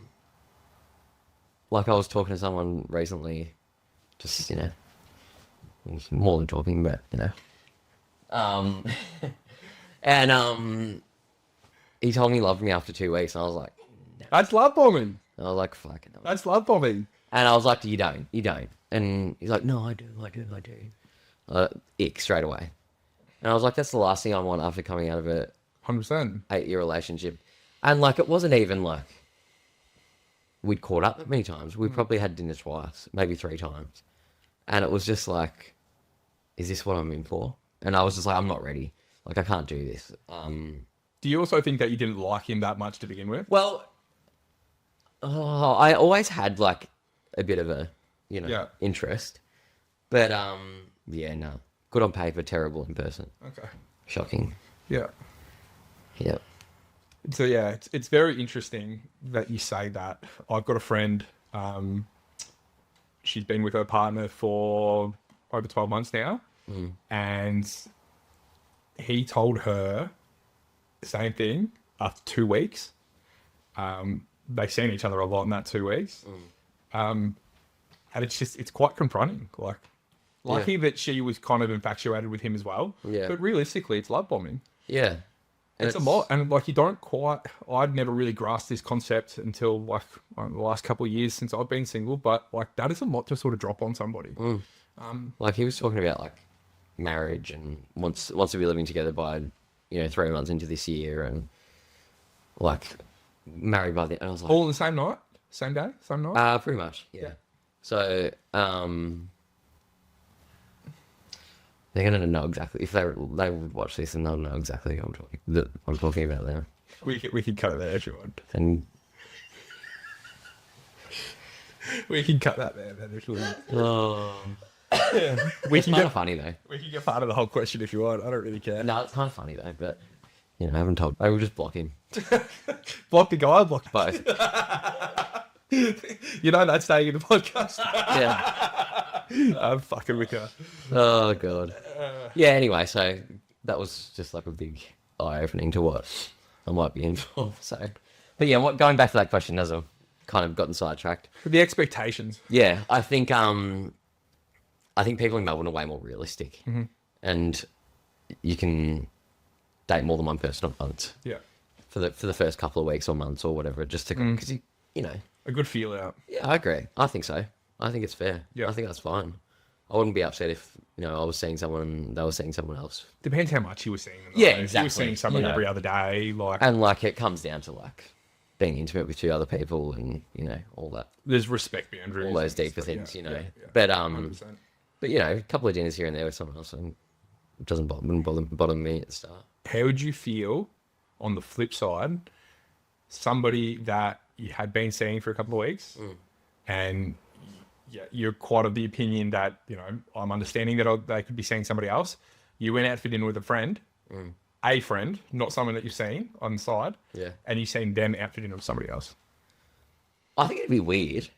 was talking to someone recently, just, you know, more than talking, but, you know. And he told me he loved me after 2 weeks, and I was like, That's love bombing. I was like, fucking hell. That's love bombing. And I was like, you don't. And he's like, no, I do. Ick, straight away. And I was like, that's the last thing I want after coming out of a 100%. 8-year relationship. And like, it wasn't even like we'd caught up that many times. We probably had dinner twice, maybe 3 times. And it was just like, is this what I'm in for? And I was just like, I'm not ready. Like, I can't do this. Do you also think that you didn't like him that much to begin with? Well, I always had like a bit of a, you know, interest. But yeah, no. Good on paper, terrible in person. Okay. Shocking. Yeah. Yeah. So yeah, it's very interesting that you say that. I've got a friend. She's been with her partner for over 12 months now, and he told her the same thing after 2 weeks. They've seen each other a lot in that 2 weeks, and it's quite confronting. Like, lucky that she was kind of infatuated with him as well. Yeah. But realistically, it's love bombing. Yeah. And It's a lot, and like you don't quite. I'd never really grasped this concept until like the last couple of years since I've been single. But like that is a lot to sort of drop on somebody. Like, he was talking about like marriage and wants to be living together by, you know, 3 months into this year, and like married by the. And I was like, All on the same night, same day, same night. pretty much, yeah. So they're gonna know exactly if they would watch this, and they'll know exactly what I'm talking about there. We can cut it there if you want. And We can cut that there then if you want. we can get funny though. We can get part of the whole question if you want. I don't really care. No, it's kind of funny though, but you know, I haven't told. I will just block him. Block the guy, block Both. You know that's staying in the podcast. Yeah. I'm fucking with you. Oh god. Yeah. Anyway, so that was just like a big eye-opening to what I might be in for. So, but yeah, going back to that question, as I've kind of gotten sidetracked. The expectations. Yeah, I think people in Melbourne are way more realistic, and you can date more than one person at once. Yeah. For the first couple of weeks or months or whatever, just to because you know. A good feel out. Yeah, I agree. I think so. I think it's fair. Yeah. I think that's fine. I wouldn't be upset if, I was seeing someone and they were seeing someone else. Depends how much you were seeing them. Yeah, If you exactly. were seeing someone You know. every other day, like And like it comes down to like being intimate with two other people and, all that, there's respect boundaries. all those and deeper stuff, things, yeah. But 100%. but a couple of dinners here and there with someone else, and it doesn't bother me at the start. How would you feel on the flip side, somebody that you had been seeing for a couple of weeks and you're quite of the opinion that, I'm understanding that they could be seeing somebody else. You went out for dinner with a friend, not someone that you've seen on the side, Yeah. and you've seen them out for dinner with somebody else. I think it'd be weird,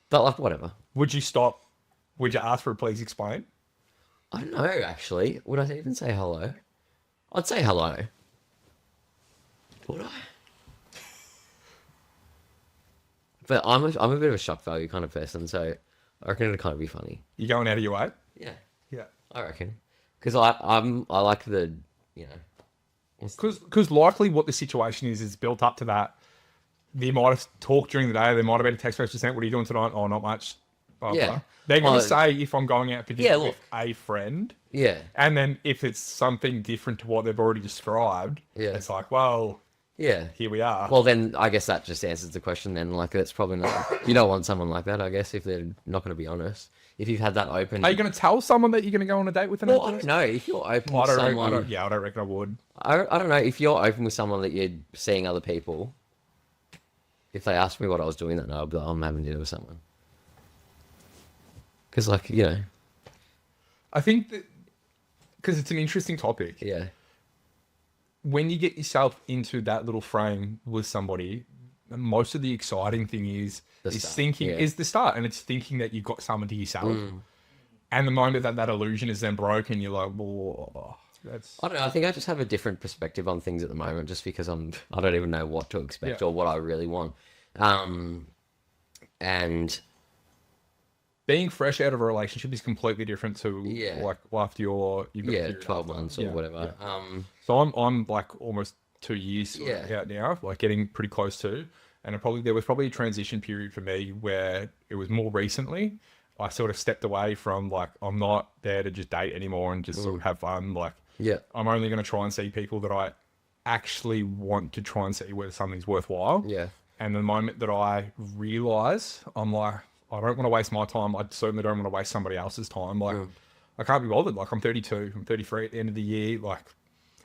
but like whatever. Would you stop? Would you ask for a please explain? I don't know, actually. Would I even say hello? I'd say hello. Would I? But I'm a bit of a shock value kind of person, so I reckon it'd kind of be funny. You going out of your way? Yeah, Yeah. I reckon. Because I like the, Because likely what the situation is built up to that. They might have talked during the day. There might have been a text message saying, "What are you doing tonight?" "Oh, not much." Blah, Yeah. blah. They're going Well, to say if I'm going out for dinner Yeah, with look. a friend, yeah, and then if it's something different to what they've already described, Yeah. it's like, well, yeah. here we are. Well, then I guess that just answers the question. Then, like, that's probably not. You don't want someone like that, I guess, if they're not going to be honest. If you've had that open, Are you going to tell someone that you're going to go on a date with another well, I don't person? know. If you're open I with don't, reckon, someone, I don't reckon I would. I don't know. If you're open with someone that you're seeing other people, if they ask me what I was doing that night, I'll be like, I'm having dinner with someone. Because, like, I think that because it's an interesting topic. yeah, When you get yourself into that little frame with somebody, most of the exciting thing is start, thinking yeah. is the start, and it's thinking that you've got someone to yourself. And the moment that illusion is then broken, you're like, "Whoa, that's." I don't know. I think I just have a different perspective on things at the moment, just because I don't even know what to expect Yeah. or what I really want. And Being fresh out of a relationship is completely different to Yeah. like after you've got a yeah, period 12 after. months or Yeah, whatever. yeah. So I'm like almost 2 years sort of Yeah. out now, like getting pretty close to. And there was probably a transition period for me where it was more recently. I sort of stepped away from like I'm not there to just date anymore and just sort of have fun. Like Yeah. I'm only going to try and see people that I actually want to try and see whether something's worthwhile. Yeah. And the moment that I realize, I'm like, I don't want to waste my time. I certainly don't want to waste somebody else's time. Like, I can't be bothered. Like, I'm 32, I'm 33 at the end of the year. Like,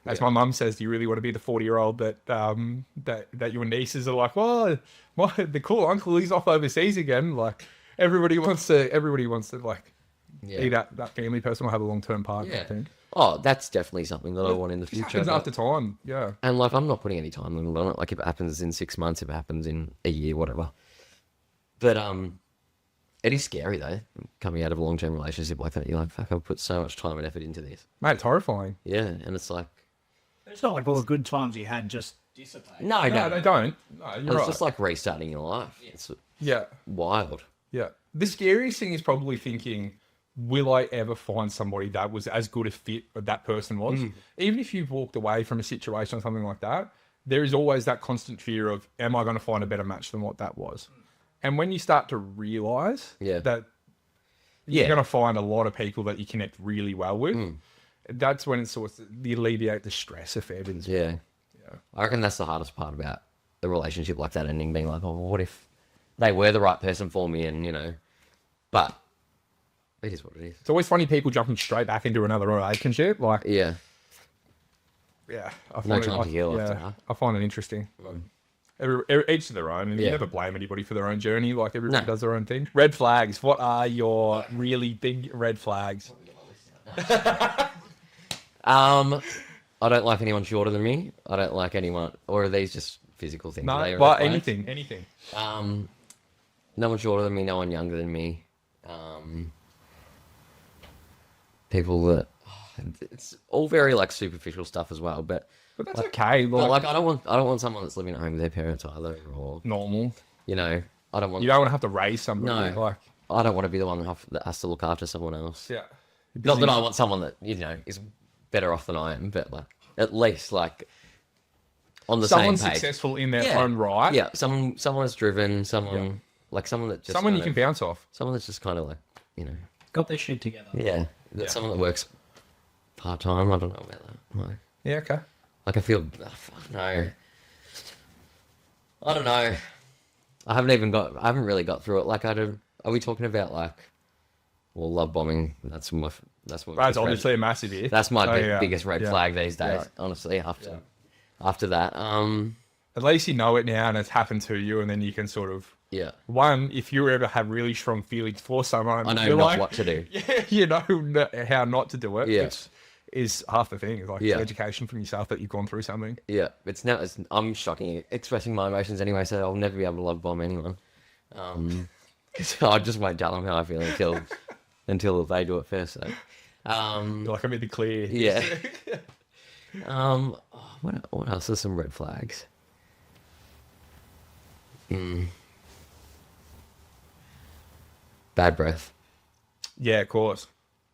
as my mum says, do you really want to be the 40-year-old that your nieces are like, well, the cool uncle, he's off overseas again. Like, everybody wants to like be that family person or have a long-term partner, I Yeah. think. Oh, that's definitely something that I want in the It future. happens but- after time, yeah. And like, I'm not putting any time limit on it. Like, if it happens in 6 months, if it happens in a year, whatever. But it is scary though, coming out of a long-term relationship like that. You're like, fuck, I've put so much time and effort into this. Mate, it's horrifying. Yeah, and it's like, It's not like all the good times you had just dissipate. no, No, they don't. No, you're It's right. just like restarting your life. It's Yeah. wild. Yeah. The scariest thing is probably thinking, will I ever find somebody that was as good a fit as that person was? Even if you've walked away from a situation or something like that, there is always that constant fear of, am I going to find a better match than what that was? And when you start to realize Yeah. that Yeah. you're going to find a lot of people that you connect really well with, that's when it's sort of the alleviate the stress a fair bit as well. Yeah. I reckon that's the hardest part about a relationship like that ending, being like, oh, well, what if they were the right person for me? And, but it is what it is. It's always funny people jumping straight back into another relationship. Like, Yeah. yeah, I No find time to heal after yeah, that. I find it interesting. Each to their own, and you Yeah. never blame anybody for their own journey. Like everybody No. does their own thing. Red flags. What are your really big red flags? I don't like anyone shorter than me. I don't like anyone, or are these just physical things? Are they No, red but flags? anything. No one shorter than me, no one younger than me. People that it's all very like superficial stuff as well. But But that's okay. but Like, like I don't want someone that's living at home with their parents either, or normal. you know, I don't want. You don't want to have to raise somebody. No. Like, I don't want to be the one that has to look after someone else. yeah. Not that I want someone that is better off than I am, but like at least like on the Someone same page. successful in their own right. Yeah, someone that's driven, someone like someone that just Someone you kind can of- bounce off. someone that's just kind of like Got their shit together. yeah, Yeah. someone that works part time. I don't know about that. Yeah, okay. Like I feel no, I don't know. I haven't really got through it. Like I don't. Are we talking about like, well, love bombing? That's what. That's obviously a massive if. That's my So, yeah. biggest red Yeah. flag these days. Yeah. Honestly, after that, At least you know it now and it's happened to you, and then you can sort of. yeah, One, if you ever have really strong feelings for someone, I know you're not like, what to do. Yeah, you know how not to do it. Yeah. Which is half the thing. Like, Yeah. it's education from yourself that you've gone through something. Yeah, I'm shocking at expressing my emotions anyway, so I'll never be able to love bomb anyone. So I just won't tell them how I feel until they do it first. So, You're like, I'm in the clear. yeah. What else are some red flags? Bad breath. Yeah, of course.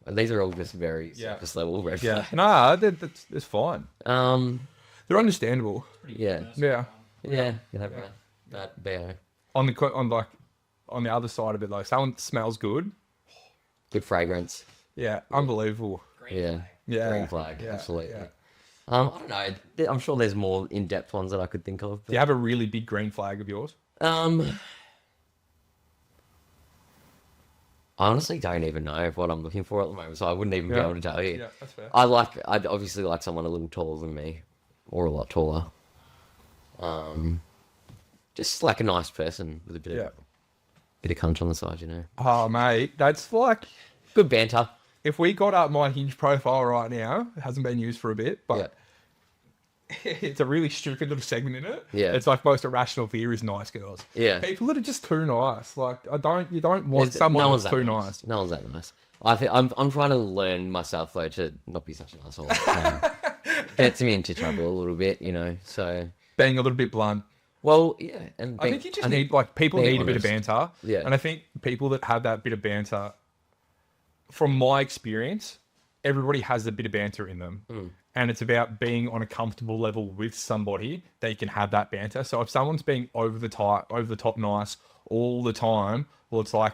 These are all just very Yeah. surface level red Yeah. flags. Nah, that's fine. Um, They're understandable. yeah, Yeah. yeah, you know, bad, On the other side of it, like, someone smells good. good fragrance. Yeah, unbelievable. Yeah, Yeah. green flag, Yeah, absolutely. yeah. I don't know. I'm sure there's more in-depth ones that I could think of. Do you have a really big green flag of yours? I honestly don't even know what I'm looking for at the moment, so I wouldn't even be Yeah. able to tell you. Yeah, that's fair. I'd obviously like someone a little taller than me, or a lot taller. Just like a nice person with a bit Yeah. of cunt on the side, you know. Oh, mate, that's like, Good banter. if we got up my Hinge profile right now, it hasn't been used for a bit, but it's a really stupid little segment in it. Yeah. It's like most irrational fear is nice girls. Yeah. People that are just too nice. Like, you don't want There's- someone no one's that's that too nice. No one's that nice. I think I'm trying to learn myself though to not be such an asshole. Gets me into trouble a little bit, you know. So Being a little bit blunt. well, yeah, and I think you just need, like, people being need a bit of honest. banter. Yeah. And I think people that have that bit of banter, from my experience, everybody has a bit of banter in them. Hmm. And it's about being on a comfortable level with somebody that you can have that banter. So if someone's being over the top nice all the time, well, it's like,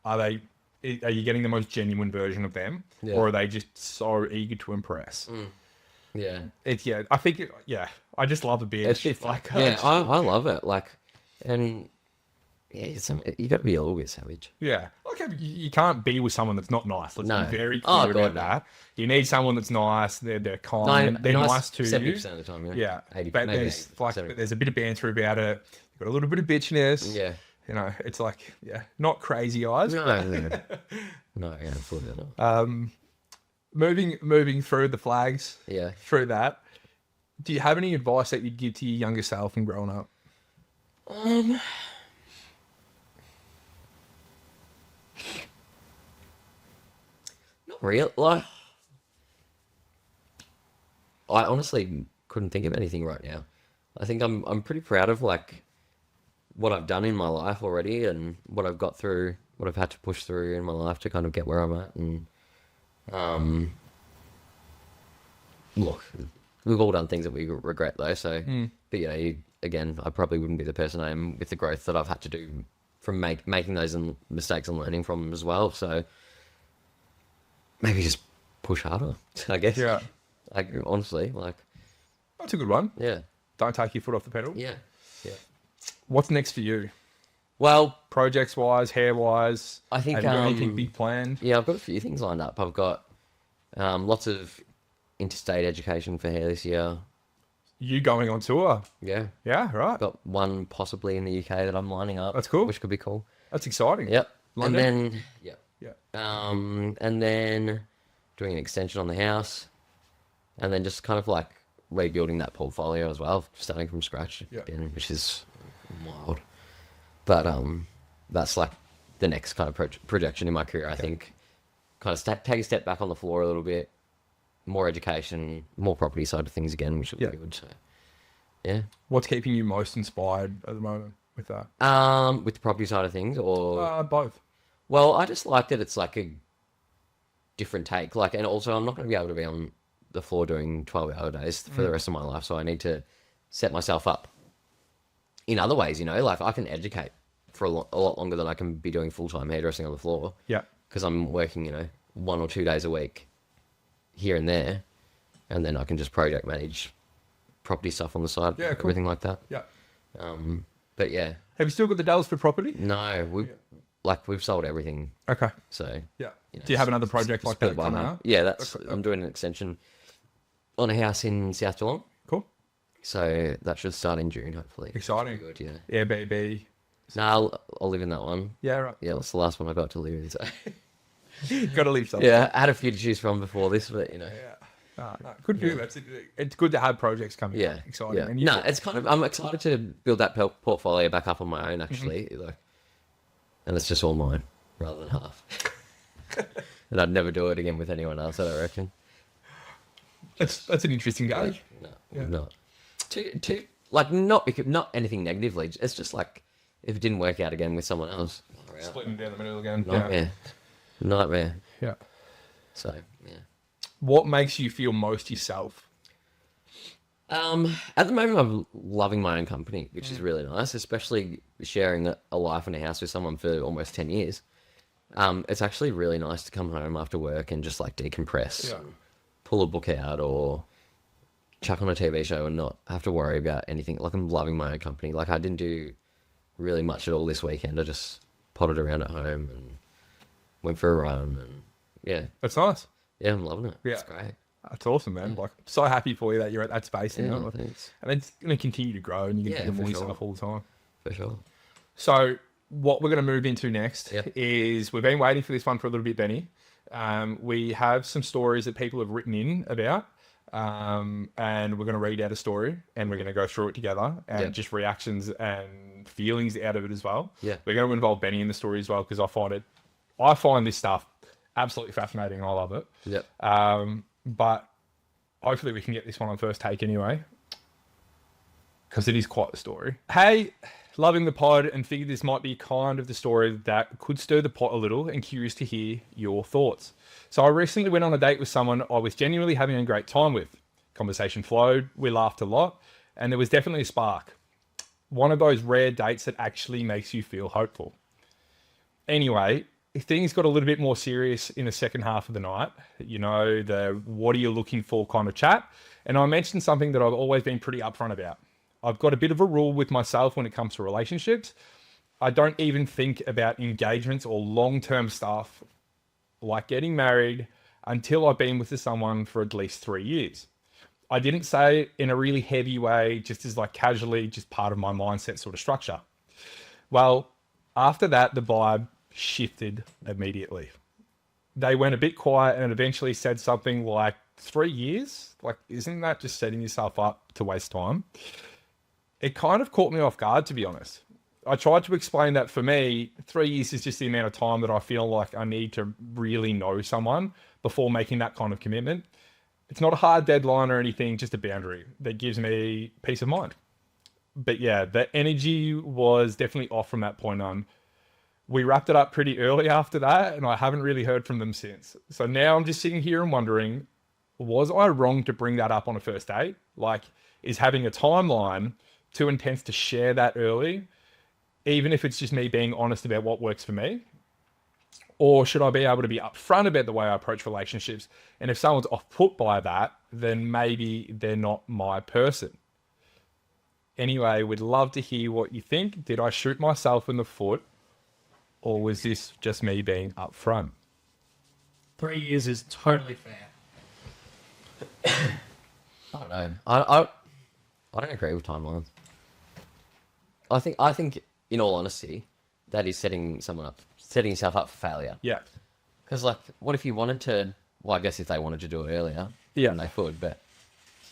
are you getting the most genuine version of them? Yeah. Or are they just so eager to impress? yeah. I think, I just love a bitch. It's just like, yeah, I love it. Like, and yeah, you got to be a little bit savage. Yeah. Okay, but you can't be with someone that's not nice. Let's No. be very Oh, clear God, about no. that. You need someone that's nice. They're kind. They're nice to you. 70% of the time, Yeah. 80, But maybe there's 80, like 70. there's a bit of banter about it. You've got a little bit of bitchiness. Yeah. You know, it's like, not crazy eyes. No, no, yeah, absolutely not. Moving through the flags, Yeah. through that, do you have any advice that you'd give to your younger self in growing up? Not real. Like, I honestly couldn't think of anything right now. I think I'm pretty proud of like what I've done in my life already and what I've got through, what I've had to push through in my life to kind of get where I'm at. And look, we've all done things that we regret though. So, but again, I probably wouldn't be the person I am with the growth that I've had to do from making those mistakes and learning from them as well. So maybe just push harder, I guess. Yeah. Like honestly, like That's a good one. yeah, Don't take your foot off the pedal. yeah. What's next for you? Well, Projects wise, hair wise? I think, have you got anything big planned? yeah, I've got a few things lined up. I've got lots of interstate education for hair this year. You going on tour? Yeah, Yeah, right. got one possibly in the UK that I'm lining up. That's cool. Which could be cool. That's exciting. Yep. London? And then Yeah. and then doing an extension on the house, and then just kind of like rebuilding that portfolio as well, starting from scratch Yeah. again, which is wild. But that's like the next kind of projection in my career. I think kind of take a step back on the floor a little bit, more education, more property side of things again, which would be good. So, yeah. What's keeping you most inspired at the moment with that? With the property side of things, or Both. well, I just like that it's like a different take. Like, and also I'm not going to be able to be on the floor doing 12-hour days for the rest of my life, so I need to set myself up in other ways. You know, like I can educate for a lot longer than I can be doing full-time hairdressing on the floor. Yeah. Because I'm working, 1 or 2 days a week here and there, and then I can just project manage property stuff on the side, Yeah, cool. everything like that. Yeah. But yeah, Have you still got the Dells for property? no, we've sold everything. Okay. So Yeah. you know, Do you have another project like split that by coming half. out? Yeah, I'm doing an extension on a house in South Geelong. Cool. So that should start in June, hopefully. Exciting. Good, yeah. Airbnb. No, I'll live in that one. Yeah, right. Yeah, that's the last one I got to live in. So. Got to leave something. Yeah, I had a few to choose from before this, but Yeah. No, good for you. It's good to have projects coming. yeah, Exciting. yeah. And No, it's kind of. I'm excited to build that portfolio back up on my own, actually. Like, and it's just all mine rather than half. And I'd never do it again with anyone else. I don't reckon. That's an interesting game. No, Yeah. not. To like not anything negatively. It's just like if it didn't work out again with someone else. Splitting down the middle again. Nightmare. Yeah. So yeah. What makes you feel most yourself? At the moment, I'm loving my own company, which is really nice, especially sharing a life and a house with someone for almost 10 years. It's actually really nice to come home after work and just like decompress, pull a book out or chuck on a TV show and not have to worry about anything. Like I'm loving my own company. Like I didn't do really much at all this weekend. I just potted around at home and went for a run and yeah, That's nice. yeah, I'm loving it. Yeah. It's great. That's awesome, man. Like, so happy for you that you're at that space. Yeah, now. thanks. And it's going to continue to grow and you're going Yeah, to for do more sure. yourself all the time. For sure. So what we're going to move into next Yep. is we've been waiting for this one for a little bit, Benny. We have some stories that people have written in about, and we're going to read out a story and we're going to go through it together and Yep. just reactions and feelings out of it as well. Yeah. We're going to involve Benny in the story as well because I find this stuff absolutely fascinating. I love it. Yep. But hopefully we can get this one on first take anyway, because it is quite a story. Hey, loving the pod and figured this might be kind of the story that could stir the pot a little and curious to hear your thoughts. So I recently went on a date with someone I was genuinely having a great time with. Conversation flowed, we laughed a lot, and there was definitely a spark. One of those rare dates that actually makes you feel hopeful. Anyway, things got a little bit more serious in the second half of the night. The what are you looking for kind of chat. And I mentioned something that I've always been pretty upfront about. I've got a bit of a rule with myself when it comes to relationships. I don't even think about engagements or long-term stuff like getting married until I've been with someone for at least 3 years. I didn't say it in a really heavy way, just as like casually, just part of my mindset sort of structure. Well, after that, the vibe shifted immediately. They went a bit quiet and eventually said something like 3 years? Like, isn't that just setting yourself up to waste time? It kind of caught me off guard, to be honest. I tried to explain that for me, 3 years is just the amount of time that I feel like I need to really know someone before making that kind of commitment. It's not a hard deadline or anything, just a boundary that gives me peace of mind. But yeah, the energy was definitely off from that point on. We wrapped it up pretty early after that, and I haven't really heard from them since. So now I'm just sitting here and wondering, was I wrong to bring that up on a first date? Like, is having a timeline too intense to share that early, even if it's just me being honest about what works for me? Or should I be able to be upfront about the way I approach relationships? And if someone's off put by that, then maybe they're not my person. Anyway, we'd love to hear what you think. Did I shoot myself in the foot? Or was this just me being upfront? 3 years is totally fair. I don't know. I don't agree with timelines. I think, in all honesty, that is setting yourself up for failure. Yeah. Because, like, what if you wanted to? Well, I guess if they wanted to do it earlier, Yeah. then they could. But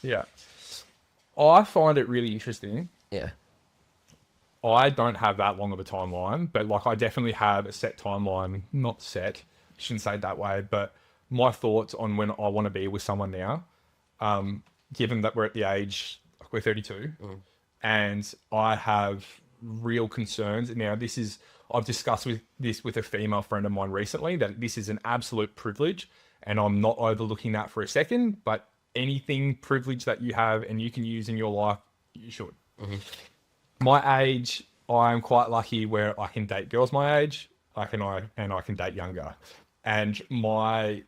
Yeah. I find it really interesting. yeah, I don't have that long of a timeline, but like I definitely have a set timeline. Not set, shouldn't say it that way, but my thoughts on when I want to be with someone now, given that we're at the age, like we're 32, and I have real concerns. Now, I've discussed this with a female friend of mine recently, that this is an absolute privilege, and I'm not overlooking that for a second, but anything privilege that you have and you can use in your life, you should. My age, I'm quite lucky where I can date girls my age, I can date younger. And my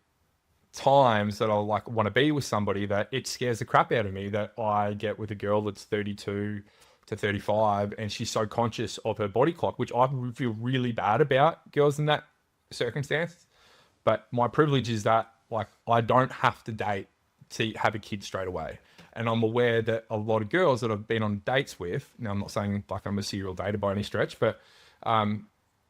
times that I like want to be with somebody, that it scares the crap out of me that I get with a girl that's 32 to 35 and she's so conscious of her body clock, which I feel really bad about girls in that circumstance. But my privilege is that like I don't have to date to have a kid straight away. And I'm aware that a lot of girls that I've been on dates with, now I'm not saying like I'm a serial dater by any stretch, but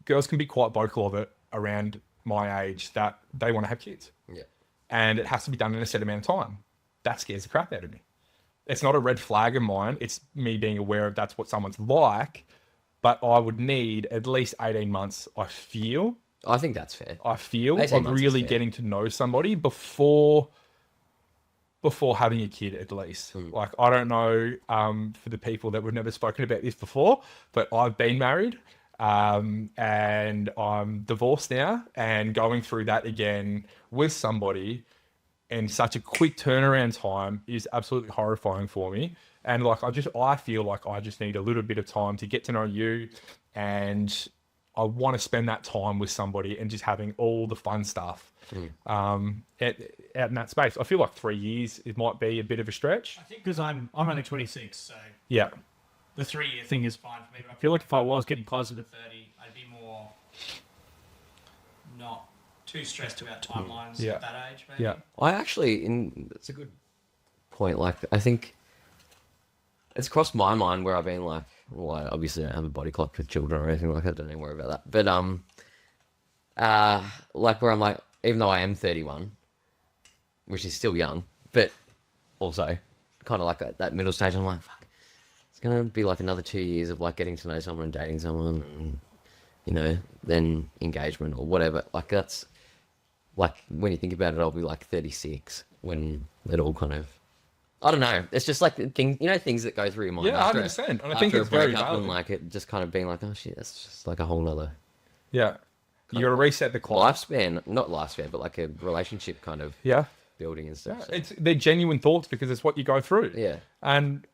girls can be quite vocal of it around my age that they want to have kids. Yeah. And it has to be done in a set amount of time. That scares the crap out of me. It's not a red flag of mine. It's me being aware of that's what someone's like, but I would need at least 18 months, I feel. I think that's fair. Of 18 months is really fair. getting to know somebody before having a kid, at least. Like, I don't know, for the people that we've never spoken about this before, but I've been married, and I'm divorced now, and going through that again with somebody in such a quick turnaround time is absolutely horrifying for me. And like, I feel like I just need a little bit of time to get to know you, and I want to spend that time with somebody and just having all the fun stuff out in that space. I feel like 3 years, it might be a bit of a stretch. I think because I'm only 26, so Yeah. the 3-year thing is fine for me. But I feel like if I was getting closer to 30, I'd be more not too stressed about timelines Yeah. at that age, maybe. Yeah. I actually, that's a good point. Like, I think it's crossed my mind where I've been like, well, I obviously don't have a body clock for children or anything like that. Don't even worry about that. But, like where I'm like, even though I am 31, which is still young, but also kind of like that middle stage, I'm like, fuck, it's going to be like another 2 years of like getting to know someone and dating someone and, you know, then engagement or whatever. Like that's like, when you think about it, I'll be like 36 when it all kind of, I don't know. It's just like things, you know, things that go through your mind. Yeah, after 100%. And I after think a it's very breakup valid. and like it just kind of being like, oh shit, that's just like a whole nother Yeah. You got to reset the clock. lifespan, not lifespan, but like a relationship kind of Yeah. building and stuff. So, They're genuine thoughts because it's what you go through. yeah. And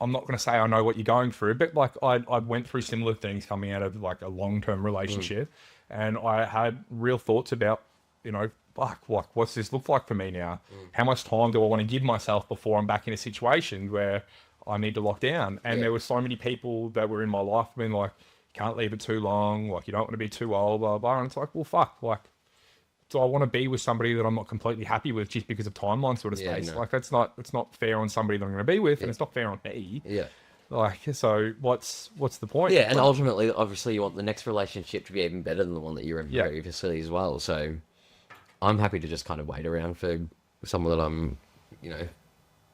I'm not going to say I know what you're going through, but like I went through similar things coming out of like a long-term relationship, and I had real thoughts about, you know, fuck, like what's this look like for me now? How much time do I want to give myself before I'm back in a situation where I need to lock down? And there were so many people that were in my life being like, you can't leave it too long, like you don't want to be too old, blah, blah, blah. And it's like, well, fuck, like, do I want to be with somebody that I'm not completely happy with just because of timeline sort of Yeah, space? no. Like it's not fair on somebody that I'm going to be with, and it's not fair on me. Yeah. Like, so what's the point? Yeah, and ultimately, obviously, you want the next relationship to be even better than the one that you're in Yeah. previously as well. So I'm happy to just kind of wait around for someone that I'm, you know,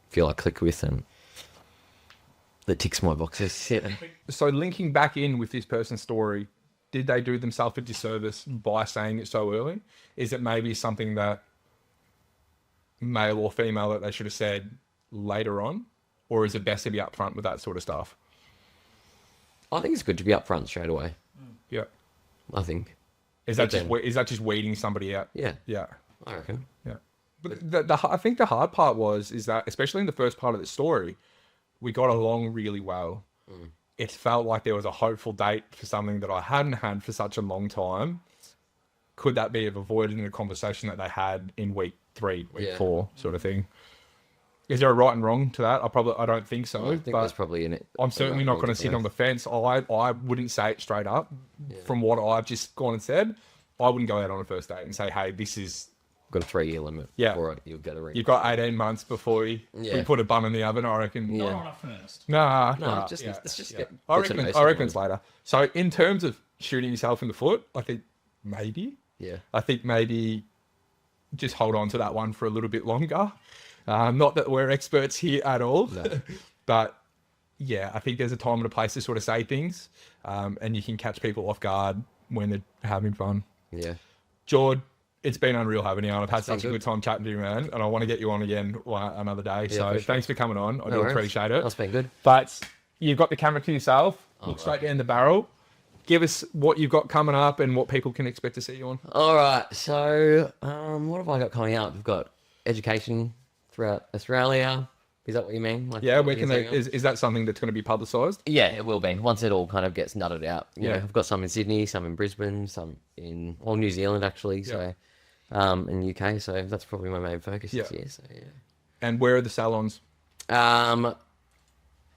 feel I click with and that ticks my boxes. Yeah. So linking back in with this person's story, did they do themselves a disservice by saying it so early? Is it maybe something that male or female that they should have said later on? Or is it best to be upfront with that sort of stuff? I think it's good to be upfront straight away. Yeah. I think. Is that But just then- weeding somebody out? Yeah, Yeah. I reckon. Yeah. But I think the hard part is that, especially in the first part of the story, we got along really well. It felt like there was a hopeful date for something that I hadn't had for such a long time. Could that be avoided in a conversation that they had in week 3, week 4 sort of thing? Is there a right and wrong to that? I don't think so. I think but that's probably in it. I'm certainly not going to sit on the fence. I wouldn't say it straight up. From what I've just gone and said, I wouldn't go out on a first date and say, hey, this is... Got a 3-year limit. Yeah. Before you'll get a ring. You've got 18 months before we put a bum in the oven, I reckon. Yeah. Not on a first. Nah. Let's just get. I get to know reckon it's someone. later. So in terms of shooting yourself in the foot, I think maybe. Yeah. I think maybe just hold on to that one for a little bit longer. Not that we're experts here at all, No. but yeah, I think there's a time and a place to sort of say things, and you can catch people off guard when they're having fun. Yeah. Jord, It's been unreal having you on. I've had such a good. good time chatting to you, man, and I want to get you on again another day. So for sure. thanks for coming on. I do worries. appreciate it. That's been good. But you've got the camera to yourself. Look straight down the barrel. Give us what you've got coming up and what people can expect to see you on. All right. So, what have I got coming up? We've got education throughout Australia. Is that what you mean? Like, Yeah, what where you're can they? saying? Is that something that's going to be publicised? Yeah, it will be once it all kind of gets nutted out. You Yeah. know, I've got some in Sydney, some in Brisbane, some in New Zealand actually. So, in UK. So that's probably my main focus this year. So yeah. And where are the salons?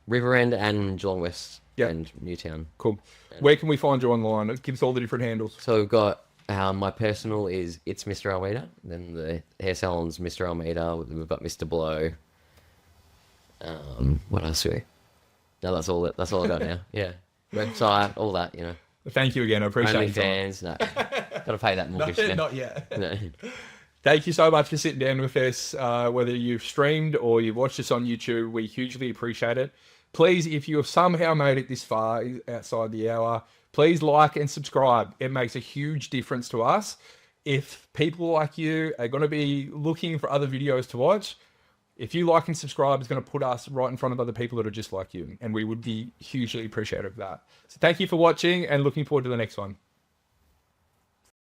River End and Geelong West Yeah. and Newtown. Cool. Where can we find you online? Give us all the different handles. So we've got my personal is It's Mr. Almeda. Then the hair salon's Mr. Almeda. We've got Mr. Blow. What else do we? No, that's all. That's all I got now. Yeah, website, all that. You know. Thank you again. I appreciate it. OnlyFans. No, got to pay that mortgage. now. Not yet. No. Thank you so much for sitting down with us. Whether you've streamed or you've watched us on YouTube, we hugely appreciate it. Please, if you have somehow made it this far outside the hour, please like and subscribe. It makes a huge difference to us. If people like you are going to be looking for other videos to watch, if you like and subscribe, it's going to put us right in front of other people that are just like you. And we would be hugely appreciative of that. So thank you for watching and looking forward to the next one.